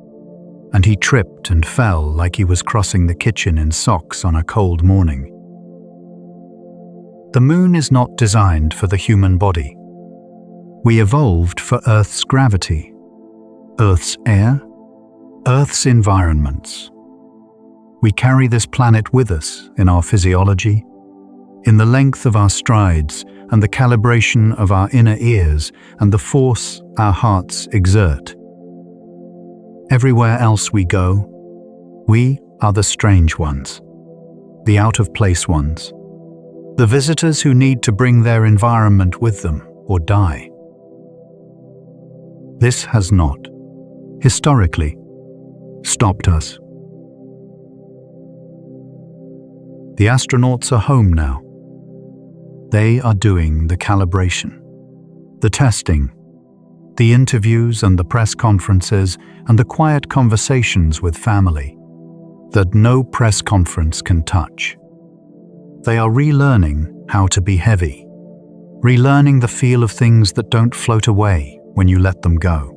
and he tripped and fell like he was crossing the kitchen in socks on a cold morning. The moon is not designed for the human body. We evolved for Earth's gravity, Earth's air, Earth's environments. We carry this planet with us in our physiology, in the length of our strides and the calibration of our inner ears and the force our hearts exert. Everywhere else we go, we are the strange ones, the out-of-place ones, the visitors who need to bring their environment with them or die. This has not, historically, stopped us. The astronauts are home now. They are doing the calibration, the testing, the interviews and the press conferences and the quiet conversations with family that no press conference can touch. They are relearning how to be heavy, relearning the feel of things that don't float away when you let them go,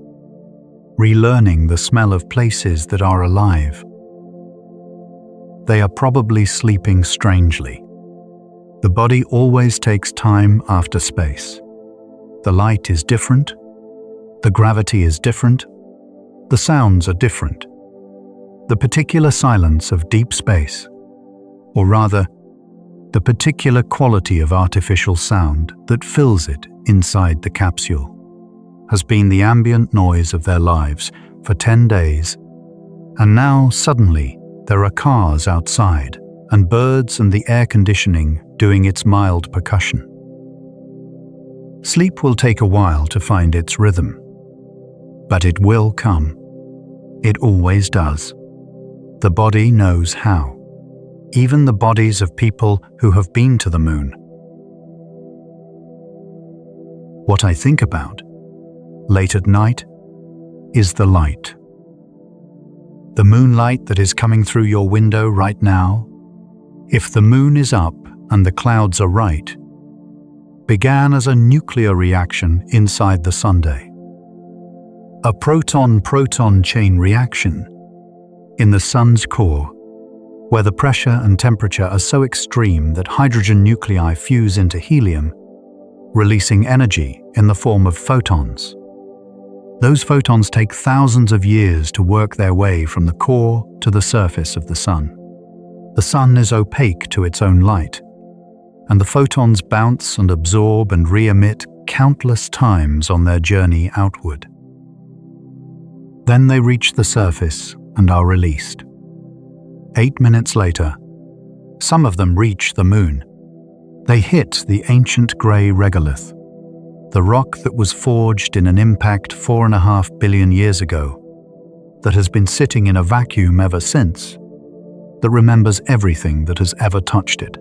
relearning the smell of places that are alive. They are probably sleeping strangely. The body always takes time after space. The light is different. The gravity is different. The sounds are different. The particular silence of deep space, or rather, the particular quality of artificial sound that fills it inside the capsule, has been the ambient noise of their lives for 10 days, and now suddenly there are cars outside and birds and the air conditioning doing its mild percussion. Sleep will take a while to find its rhythm, but it will come. It always does. The body knows how. Even the bodies of people who have been to the moon. What I think about, late at night, is the light. The moonlight that is coming through your window right now, if the moon is up and the clouds are right, began as a nuclear reaction inside the sundae. A proton-proton chain reaction in the sun's core, where the pressure and temperature are so extreme that hydrogen nuclei fuse into helium, releasing energy in the form of photons. Those photons take thousands of years to work their way from the core to the surface of the sun. The sun is opaque to its own light, and the photons bounce and absorb and re-emit countless times on their journey outward. Then they reach the surface and are released. 8 minutes later, some of them reach the moon. They hit the ancient grey regolith, the rock that was forged in an impact 4.5 billion years ago, that has been sitting in a vacuum ever since, that remembers everything that has ever touched it.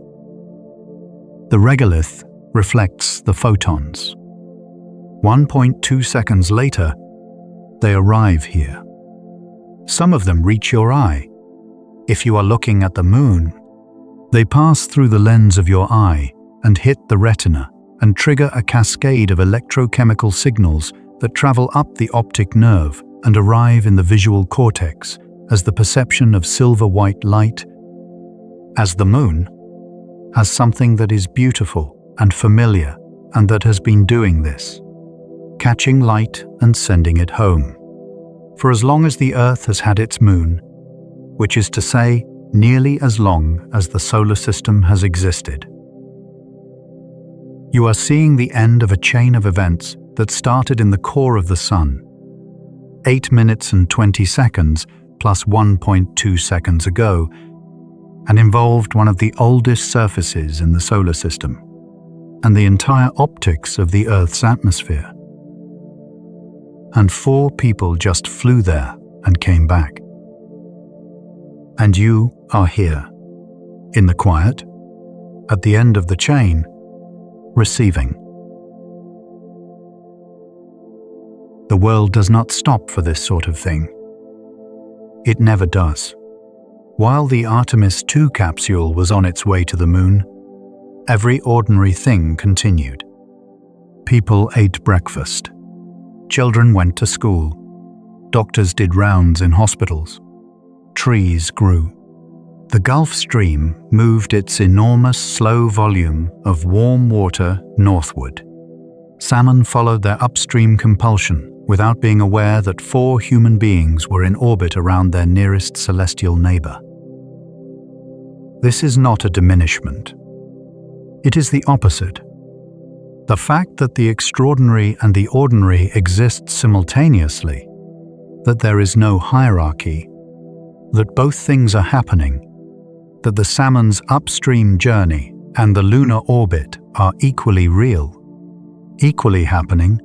The regolith reflects the photons. 1.2 seconds later, they arrive here. Some of them reach your eye. If you are looking at the moon, they pass through the lens of your eye and hit the retina and trigger a cascade of electrochemical signals that travel up the optic nerve and arrive in the visual cortex as the perception of silver-white light, as the moon has something that is beautiful and familiar and that has been doing this, catching light and sending it home. For as long as the Earth has had its moon, which is to say, nearly as long as the solar system has existed. You are seeing the end of a chain of events that started in the core of the sun, 8 minutes and 20 seconds plus 1.2 seconds ago, and involved one of the oldest surfaces in the solar system, and the entire optics of the Earth's atmosphere. And 4 people just flew there and came back. And you are here, in the quiet, at the end of the chain, receiving. The world does not stop for this sort of thing. It never does. While the Artemis 2 capsule was on its way to the moon, every ordinary thing continued. People ate breakfast. Children went to school. Doctors did rounds in hospitals. Trees grew. The Gulf Stream moved its enormous, slow volume of warm water northward. Salmon followed their upstream compulsion without being aware that 4 human beings were in orbit around their nearest celestial neighbor. This is not a diminishment. It is the opposite. The fact that the extraordinary and the ordinary exist simultaneously, that there is no hierarchy, that both things are happening, that the salmon's upstream journey and the lunar orbit are equally real, equally happening,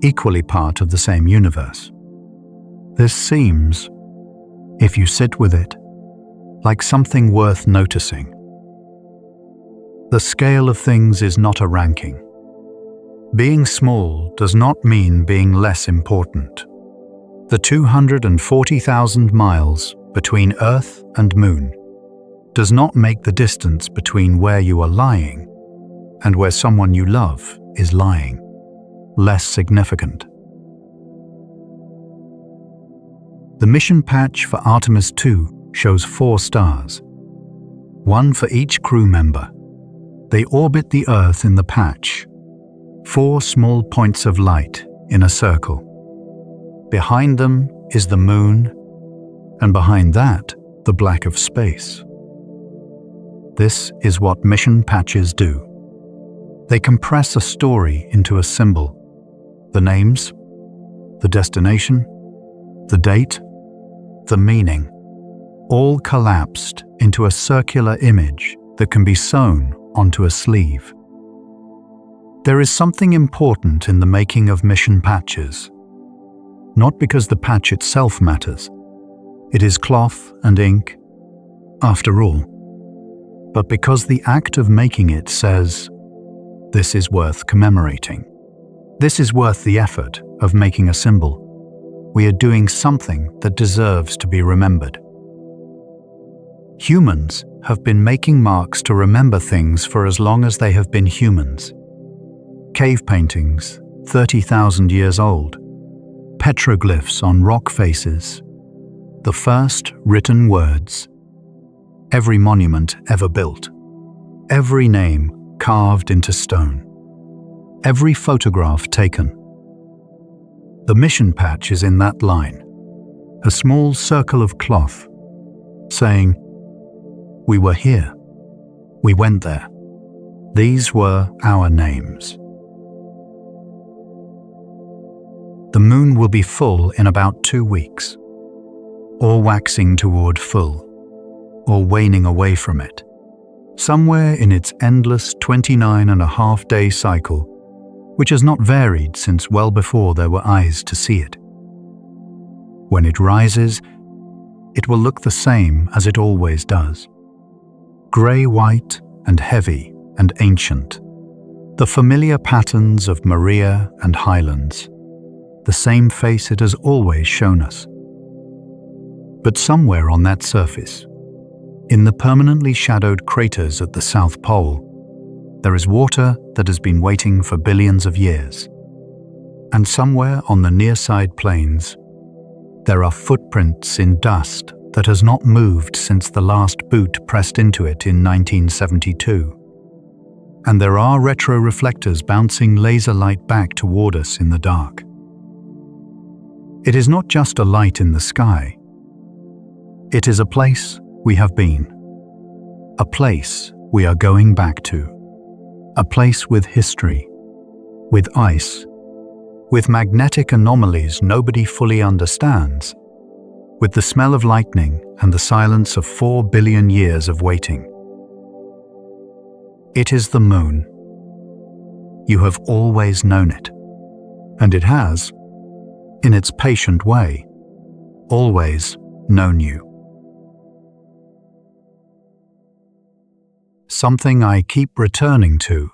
equally part of the same universe. This seems, if you sit with it, like something worth noticing. The scale of things is not a ranking. Being small does not mean being less important. The 240,000 miles between Earth and Moon does not make the distance between where you are lying and where someone you love is lying less significant. The mission patch for Artemis 2 shows 4 stars, 1 for each crew member. They orbit the Earth in the patch, 4 small points of light in a circle. Behind them is the Moon, and behind that, the black of space. This is what mission patches do. They compress a story into a symbol. The names, the destination, the date, the meaning, all collapsed into a circular image that can be sewn onto a sleeve. There is something important in the making of mission patches. Not because the patch itself matters. It is cloth and ink, after all. But because the act of making it says, this is worth commemorating. This is worth the effort of making a symbol. We are doing something that deserves to be remembered. Humans have been making marks to remember things for as long as they have been humans. Cave paintings, 30,000 years old. Petroglyphs on rock faces. The first written words. Every monument ever built. Every name carved into stone. Every photograph taken. The mission patch is in that line. A small circle of cloth, saying, we were here. We went there. These were our names. The Moon will be full in about 2 weeks, or waxing toward full, or waning away from it, somewhere in its endless 29.5-day cycle, which has not varied since well before there were eyes to see it. When it rises, it will look the same as it always does. Grey-white and heavy and ancient, the familiar patterns of Maria and Highlands, the same face it has always shown us. But somewhere on that surface, in the permanently shadowed craters at the South Pole, there is water that has been waiting for billions of years. And somewhere on the near-side plains, there are footprints in dust that has not moved since the last boot pressed into it in 1972. And there are retroreflectors bouncing laser light back toward us in the dark. It is not just a light in the sky. It is a place we have been. A place we are going back to. A place with history, with ice, with magnetic anomalies nobody fully understands, with the smell of lightning and the silence of 4 billion years of waiting. It is the Moon. You have always known it, and it has, in its patient way, always known you. Something I keep returning to.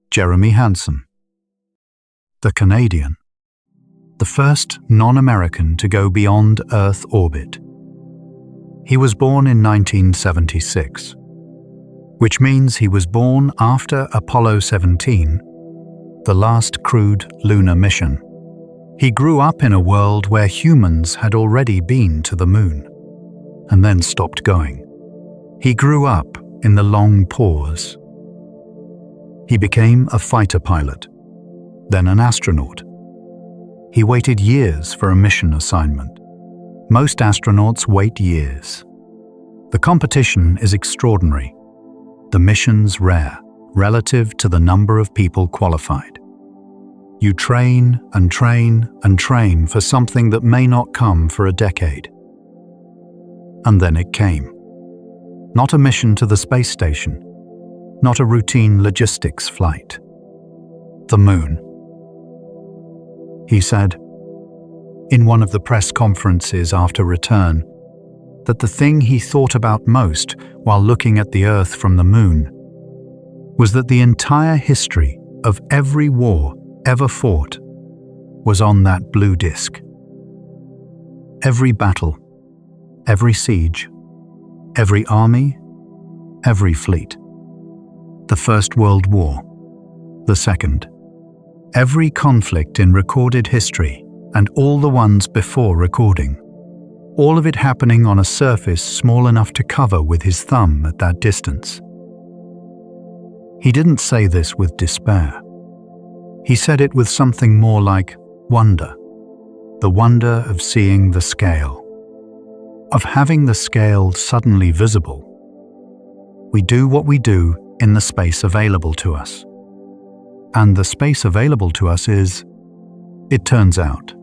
Jeremy Hansen. The Canadian. The first non-American to go beyond Earth orbit. He was born in 1976, which means he was born after Apollo 17, the last crewed lunar mission. He grew up in a world where humans had already been to the moon, and then stopped going. He grew up in the long pause. He became a fighter pilot, then an astronaut. He waited years for a mission assignment. Most astronauts wait years. The competition is extraordinary. The missions rare, relative to the number of people qualified. You train and train and train for something that may not come for a decade. And then it came. Not a mission to the space station, not a routine logistics flight. The moon. He said, in one of the press conferences after return, that the thing he thought about most while looking at the Earth from the moon was that the entire history of every war ever fought was on that blue disk. Every battle, every siege, every army, every fleet. The First World War, the Second. Every conflict in recorded history and all the ones before recording. All of it happening on a surface small enough to cover with his thumb at that distance. He didn't say this with despair. He said it with something more like wonder. The wonder of seeing the scale. Of having the scale suddenly visible. We do what we do in the space available to us. And the space available to us is, it turns out,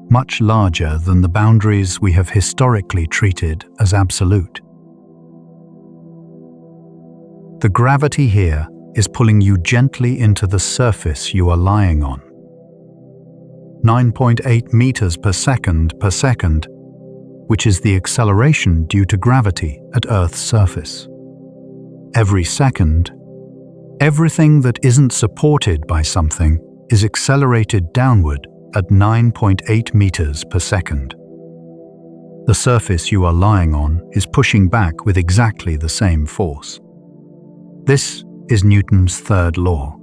much larger than the boundaries we have historically treated as absolute. The gravity here is pulling you gently into the surface you are lying on. 9.8 meters per second, which is the acceleration due to gravity at Earth's surface. Every second, everything that isn't supported by something is accelerated downward at 9.8 meters per second. The surface you are lying on is pushing back with exactly the same force. This is Newton's third law.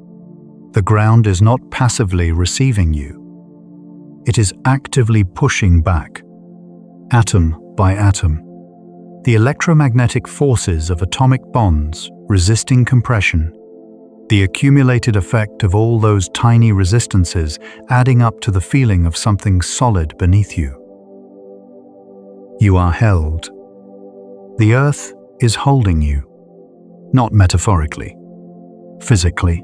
The ground is not passively receiving you. It is actively pushing back, atom by atom. The electromagnetic forces of atomic bonds resisting compression, the accumulated effect of all those tiny resistances adding up to the feeling of something solid beneath you. You are held. The Earth is holding you, not metaphorically, physically,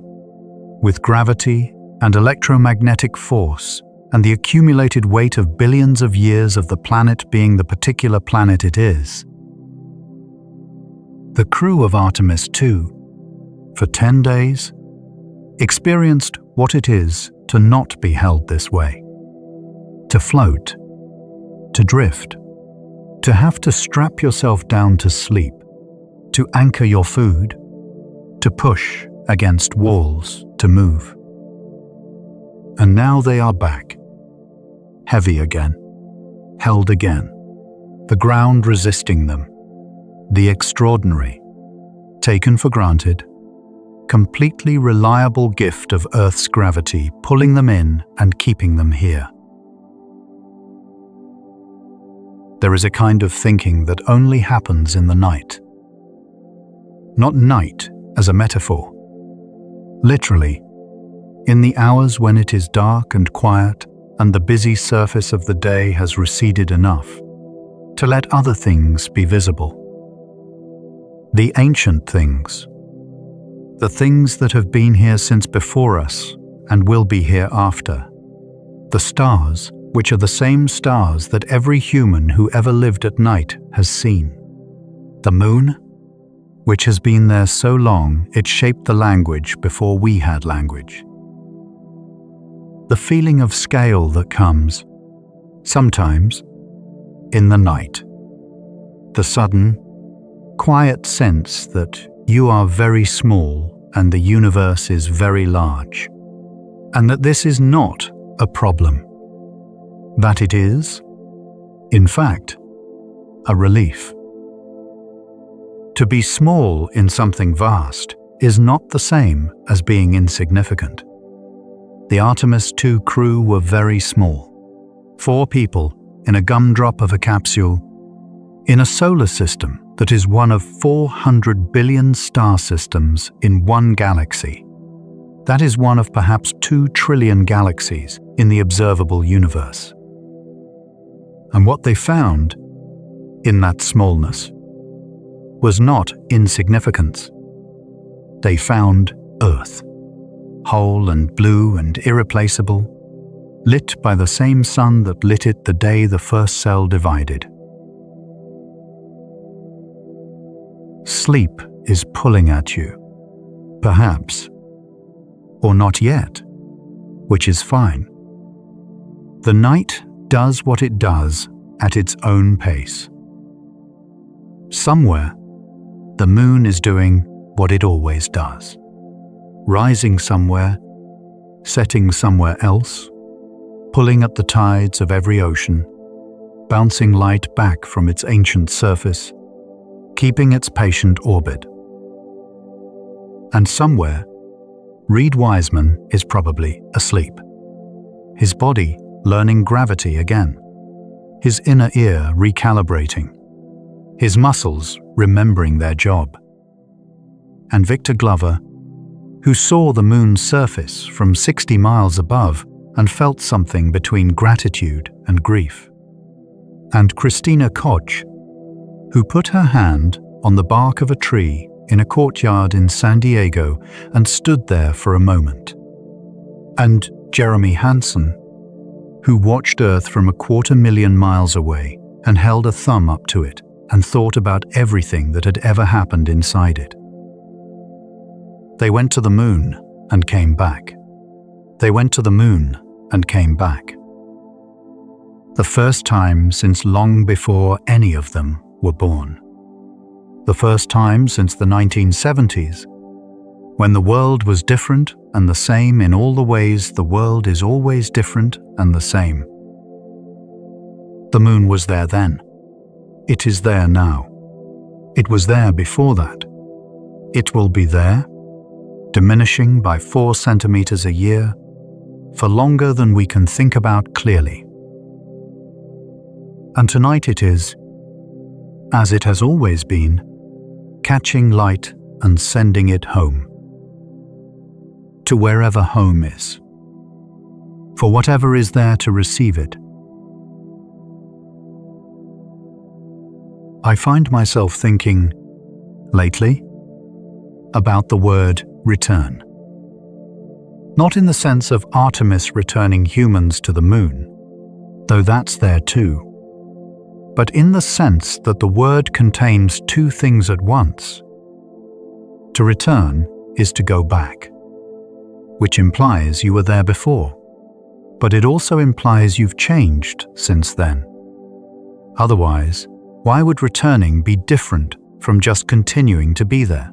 with gravity and electromagnetic force and the accumulated weight of billions of years of the planet being the particular planet it is. The crew of Artemis 2, for 10 days, experienced what it is to not be held this way, to float, to drift, to have to strap yourself down to sleep, to anchor your food, to push against walls to move. And now they are back, heavy again, held again, the ground resisting them, the extraordinary, taken for granted, completely reliable gift of Earth's gravity pulling them in and keeping them here. There is a kind of thinking that only happens in the night. Not night as a metaphor. Literally, in the hours when it is dark and quiet and the busy surface of the day has receded enough to let other things be visible. The ancient things. The things that have been here since before us and will be here after. The stars, which are the same stars that every human who ever lived at night has seen. The moon, which has been there so long it shaped the language before we had language. The feeling of scale that comes, sometimes, in the night. The sudden, quiet sense that you are very small and the universe is very large, and that this is not a problem. That it is, in fact, a relief. To be small in something vast is not the same as being insignificant. The Artemis 2 crew were very small. 4 people in a gumdrop of a capsule in a solar system that is one of 400 billion star systems in one galaxy. That is one of perhaps 2 trillion galaxies in the observable universe. And what they found in that smallness was not insignificance. They found Earth, whole and blue and irreplaceable, lit by the same sun that lit it the day the first cell divided. Sleep is pulling at you, perhaps, or not yet, which is fine. The night does what it does at its own pace. Somewhere, the moon is doing what it always does, rising somewhere, setting somewhere else, pulling at the tides of every ocean, bouncing light back from its ancient surface, keeping its patient orbit. And somewhere, Reed Wiseman is probably asleep, his body learning gravity again, his inner ear recalibrating, his muscles remembering their job. And Victor Glover, who saw the moon's surface from 60 miles above and felt something between gratitude and grief. And Christina Koch, who put her hand on the bark of a tree in a courtyard in San Diego and stood there for a moment. And Jeremy Hansen, who watched Earth from 250,000 miles away and held a thumb up to it and thought about everything that had ever happened inside it. They went to the moon and came back. They went to the moon and came back. The first time since long before any of them were born. The first time since the 1970s, when the world was different and the same in all the ways the world is always different and the same. The moon was there then. It is there now. It was there before that. It will be there, diminishing by 4 centimeters a year, for longer than we can think about clearly. And tonight it is, as it has always been, catching light and sending it home. To wherever home is. For whatever is there to receive it. I find myself thinking, lately, about the word return. Not in the sense of Artemis returning humans to the moon, though that's there too, but in the sense that the word contains 2 things at once. To return is to go back, which implies you were there before, but it also implies you've changed since then. Otherwise, why would returning be different from just continuing to be there?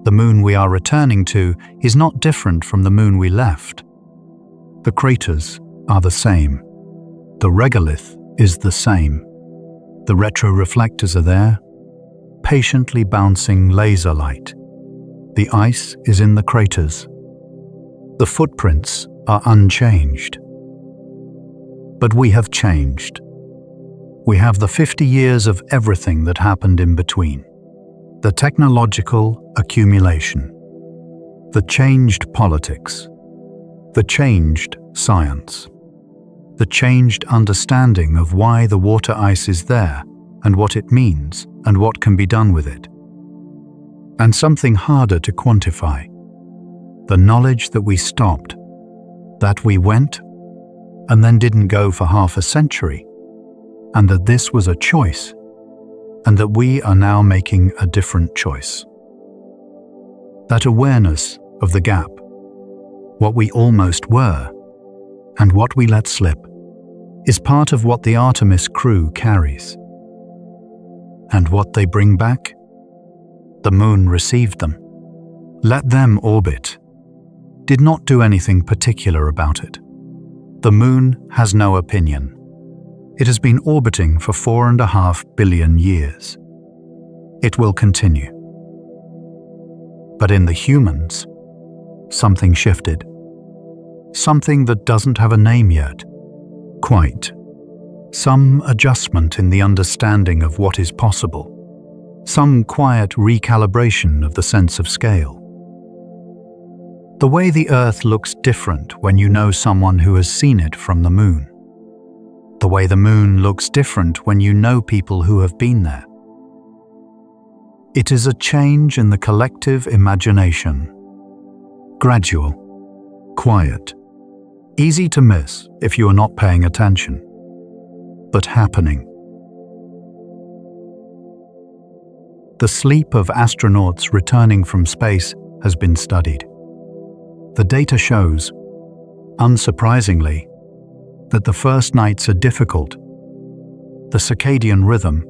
The moon we are returning to is not different from the moon we left. The craters are the same. The regolith is the same. The retroreflectors are there, patiently bouncing laser light. The ice is in the craters. The footprints are unchanged. But we have changed. We have the 50 years of everything that happened in between. The technological accumulation. The changed politics. The changed science. The changed understanding of why the water ice is there and what it means and what can be done with it. And something harder to quantify. The knowledge that we stopped, that we went and then didn't go for half a century, and that this was a choice, and that we are now making a different choice. That awareness of the gap, what we almost were, and what we let slip, is part of what the Artemis crew carries. And what they bring back? The moon received them, let them orbit, did not do anything particular about it. The moon has no opinion. It has been orbiting for 4.5 billion years. It will continue. But in the humans, something shifted. something that doesn't have a name yet. Quite. Some adjustment in the understanding of what is possible. Some quiet recalibration of the sense of scale. The way the Earth looks different when you know someone who has seen it from the Moon. The way the Moon looks different when you know people who have been there. It is a change in the collective imagination. Gradual, quiet, easy to miss if you are not paying attention, but happening. The sleep of astronauts returning from space has been studied. The data shows, unsurprisingly, that the first nights are difficult. The circadian rhythm,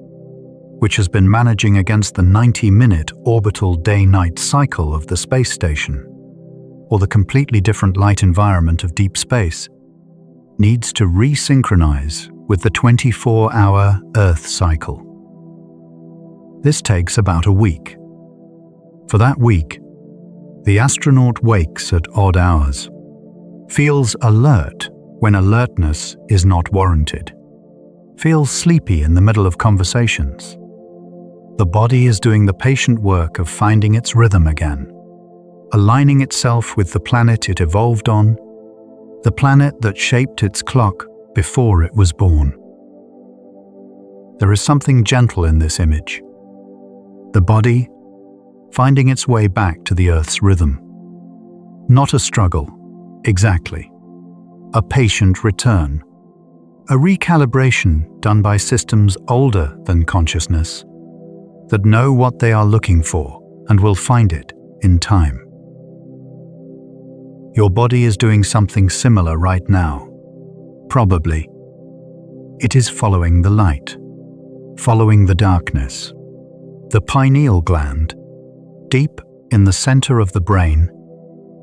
which has been managing against the 90-minute orbital day-night cycle of the space station, or the completely different light environment of deep space, needs to resynchronize with the 24-hour Earth cycle. This takes about a week. For that week, the astronaut wakes at odd hours, feels alert when alertness is not warranted, feels sleepy in the middle of conversations. The body is doing the patient work of finding its rhythm again, aligning itself with the planet it evolved on, the planet that shaped its clock before it was born. There is something gentle in this image. The body finding its way back to the Earth's rhythm. Not a struggle, exactly. A patient return. A recalibration done by systems older than consciousness, that know what they are looking for and will find it in time. Your body is doing something similar right now. Probably. It is following the light, following the darkness. The pineal gland, deep in the center of the brain,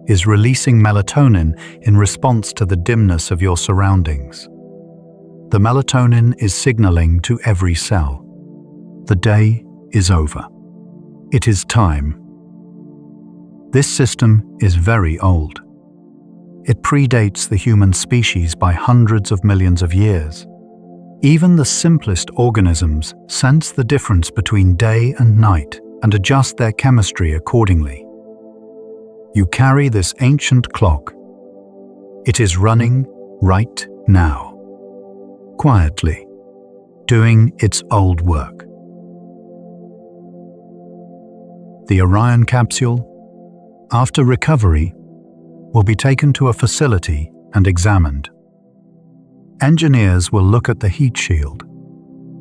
is releasing melatonin in response to the dimness of your surroundings. The melatonin is signaling to every cell. The day is over. It is time. This system is very old. It predates the human species by hundreds of millions of years. Even the simplest organisms sense the difference between day and night and adjust their chemistry accordingly. You carry this ancient clock. It is running right now, quietly, doing its old work. The Orion capsule, after recovery, will be taken to a facility and examined. Engineers will look at the heat shield,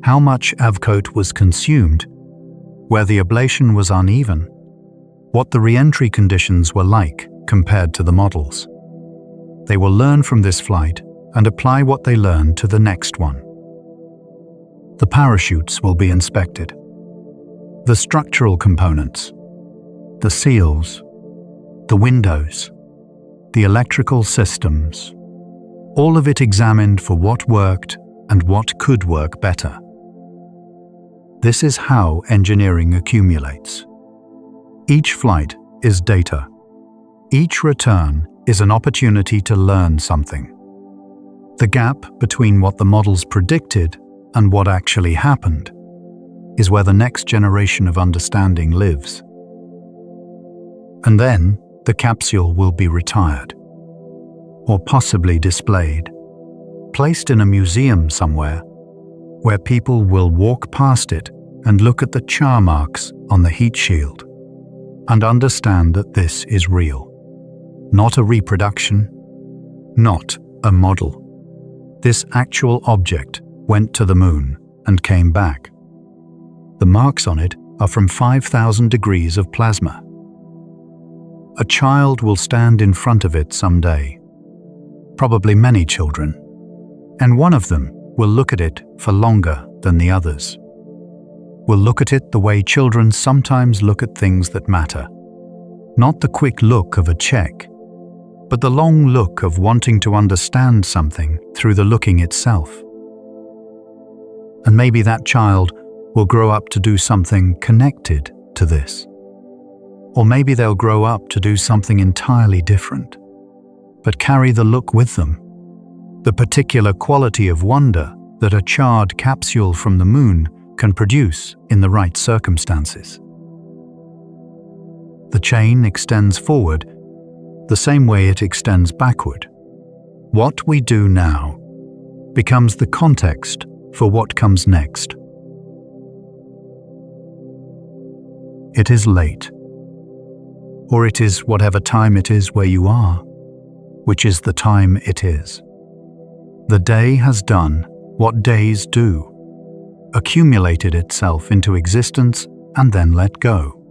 how much avcoat was consumed, where the ablation was uneven, what the re-entry conditions were like compared to the models. They will learn from this flight and apply what they learned to the next one. The parachutes will be inspected. The structural components, the seals, the windows, the electrical systems, all of it examined for what worked and what could work better. This is how engineering accumulates. Each flight is data. Each return is an opportunity to learn something. The gap between what the models predicted and what actually happened is where the next generation of understanding lives. And then the capsule will be retired, or possibly displayed, placed in a museum somewhere, where people will walk past it and look at the char marks on the heat shield and understand that this is real. Not a reproduction, not a model. This actual object went to the moon and came back. The marks on it are from 5,000 degrees of plasma. A child will stand in front of it someday, probably many children, and one of them will look at it for longer than the others. Will look at it the way children sometimes look at things that matter. Not the quick look of a check, but the long look of wanting to understand something through the looking itself. And maybe that child will grow up to do something connected to this. Or maybe they'll grow up to do something entirely different. but carry the look with them. The particular quality of wonder that a charred capsule from the moon can produce in the right circumstances. The chain extends forward the same way it extends backward. What we do now becomes the context for what comes next. It is late, or it is whatever time it is where you are, which is the time it is. The day has done what days do, accumulated itself into existence and then let go.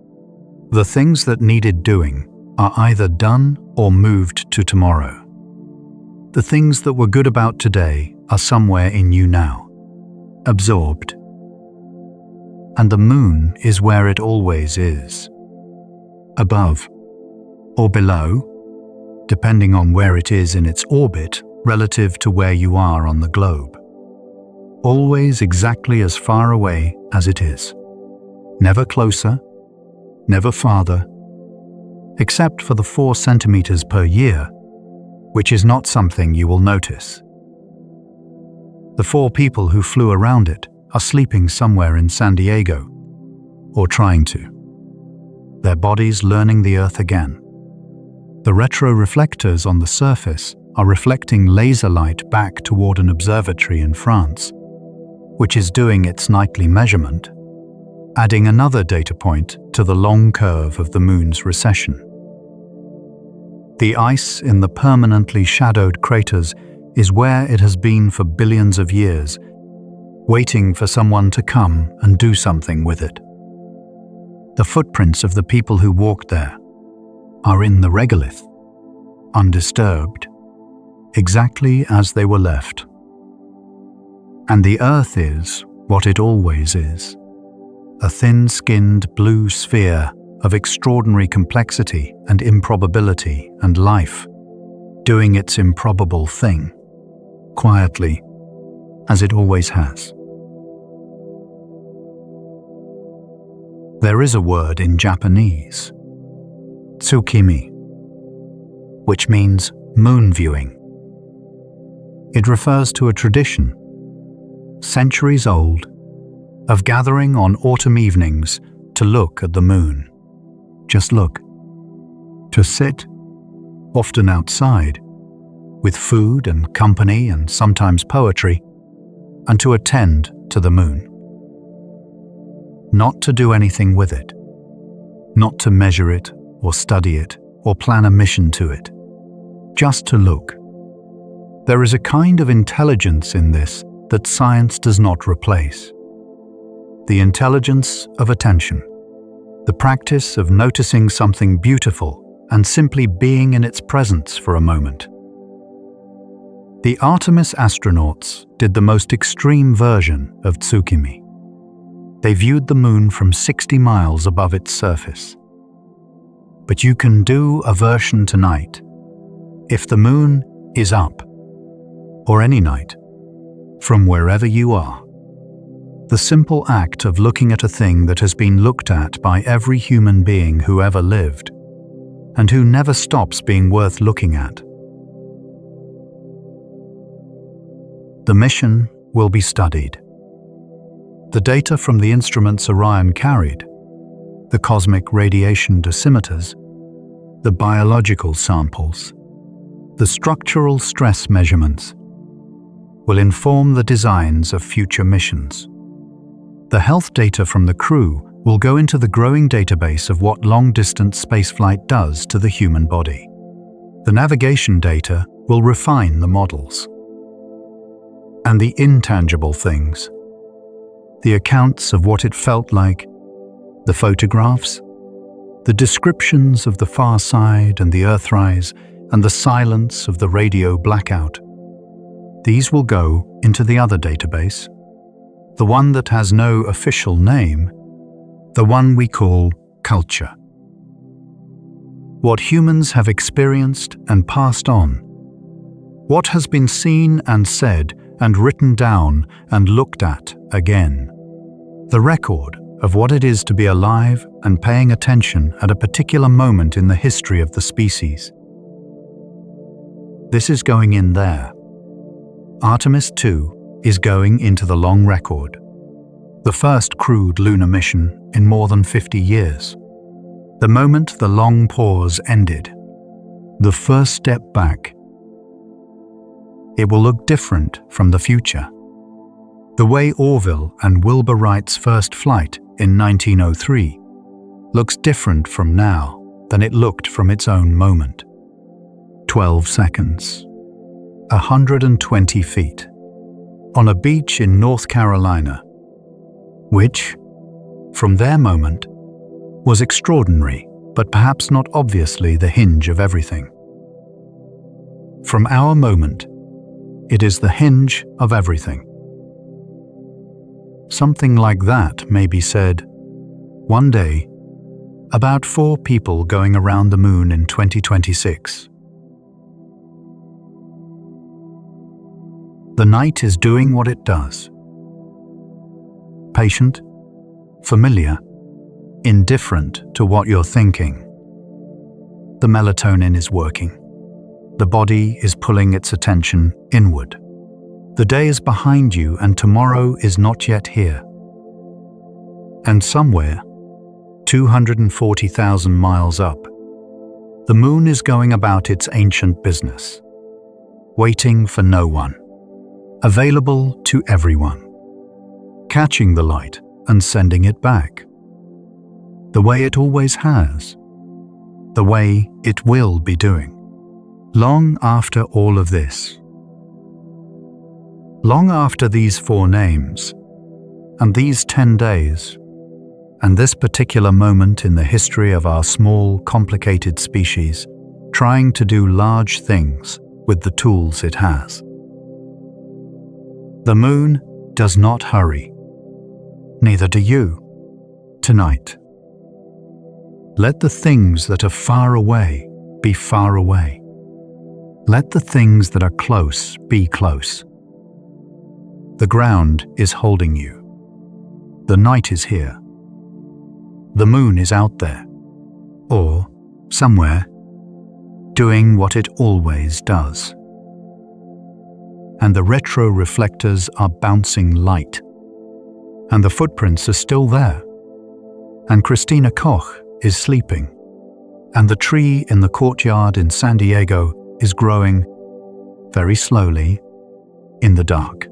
The things that needed doing are either done or moved to tomorrow. The things that were good about today are somewhere in you now, absorbed. And the moon is where it always is, above or below, depending on where it is in its orbit relative to where you are on the globe. Always exactly as far away as it is. Never closer, never farther, except for the 4 centimeters per year, which is not something you will notice. The 4 people who flew around it are sleeping somewhere in San Diego, or trying to. Their bodies learning the Earth again. The retroreflectors on the surface are reflecting laser light back toward an observatory in France, which is doing its nightly measurement, adding another data point to the long curve of the moon's recession. The ice in the permanently shadowed craters is where it has been for billions of years, waiting for someone to come and do something with it. The footprints of the people who walked there are in the regolith, undisturbed, exactly as they were left. And the Earth is what it always is, a thin-skinned blue sphere of extraordinary complexity and improbability and life, doing its improbable thing, quietly, as it always has. There is a word in Japanese, tsukimi, which means moon viewing. It refers to a tradition, centuries old, of gathering on autumn evenings to look at the moon. Just look. To sit, often outside, with food and company and sometimes poetry, and to attend to the moon. Not to do anything with it, not to measure it or study it or plan a mission to it, just to look. There is a kind of intelligence in this that science does not replace. The intelligence of attention, the practice of noticing something beautiful and simply being in its presence for a moment. The Artemis astronauts did the most extreme version of tsukimi. They viewed the moon from 60 miles above its surface. But you can do a version tonight, if the moon is up, or any night, from wherever you are. The simple act of looking at a thing that has been looked at by every human being who ever lived, and who never stops being worth looking at. The mission will be studied. The data from the instruments Orion carried, the cosmic radiation dosimeters, the biological samples, the structural stress measurements, will inform the designs of future missions. The health data from the crew will go into the growing database of what long-distance spaceflight does to the human body. The navigation data will refine the models. And the intangible things, the accounts of what it felt like, the photographs, the descriptions of the far side and the Earthrise and the silence of the radio blackout. These will go into the other database, the one that has no official name, the one we call culture. What humans have experienced and passed on, what has been seen and said and written down and looked at again. The record of what it is to be alive and paying attention at a particular moment in the history of the species. This is going in there. Artemis 2 is going into the long record. The first crewed lunar mission in more than 50 years. The moment the long pause ended, the first step back. It will look different from the future. The way Orville and Wilbur Wright's first flight in 1903 looks different from now than it looked from its own moment. 12 seconds. 120 feet. On a beach in North Carolina, which, from their moment, was extraordinary, but perhaps not obviously the hinge of everything. From our moment, it is the hinge of everything. Something like that may be said, one day, about 4 people going around the moon in 2026. The night is doing what it does. Patient, familiar, indifferent to what you're thinking. The melatonin is working. The body is pulling its attention inward. The day is behind you and tomorrow is not yet here. And somewhere, 240,000 miles up, the moon is going about its ancient business, waiting for no one, available to everyone, catching the light and sending it back, the way it always has, the way it will be doing, long after all of this. Long after these 4 names, and these 10 days, and this particular moment in the history of our small, complicated species, trying to do large things with the tools it has. The moon does not hurry. Neither do you, tonight. Let the things that are far away be far away. Let the things that are close be close. The ground is holding you. The night is here. The moon is out there, or somewhere, doing what it always does. And the retro-reflectors are bouncing light. And the footprints are still there. And Christina Koch is sleeping. And the tree in the courtyard in San Diego is growing, very slowly, in the dark.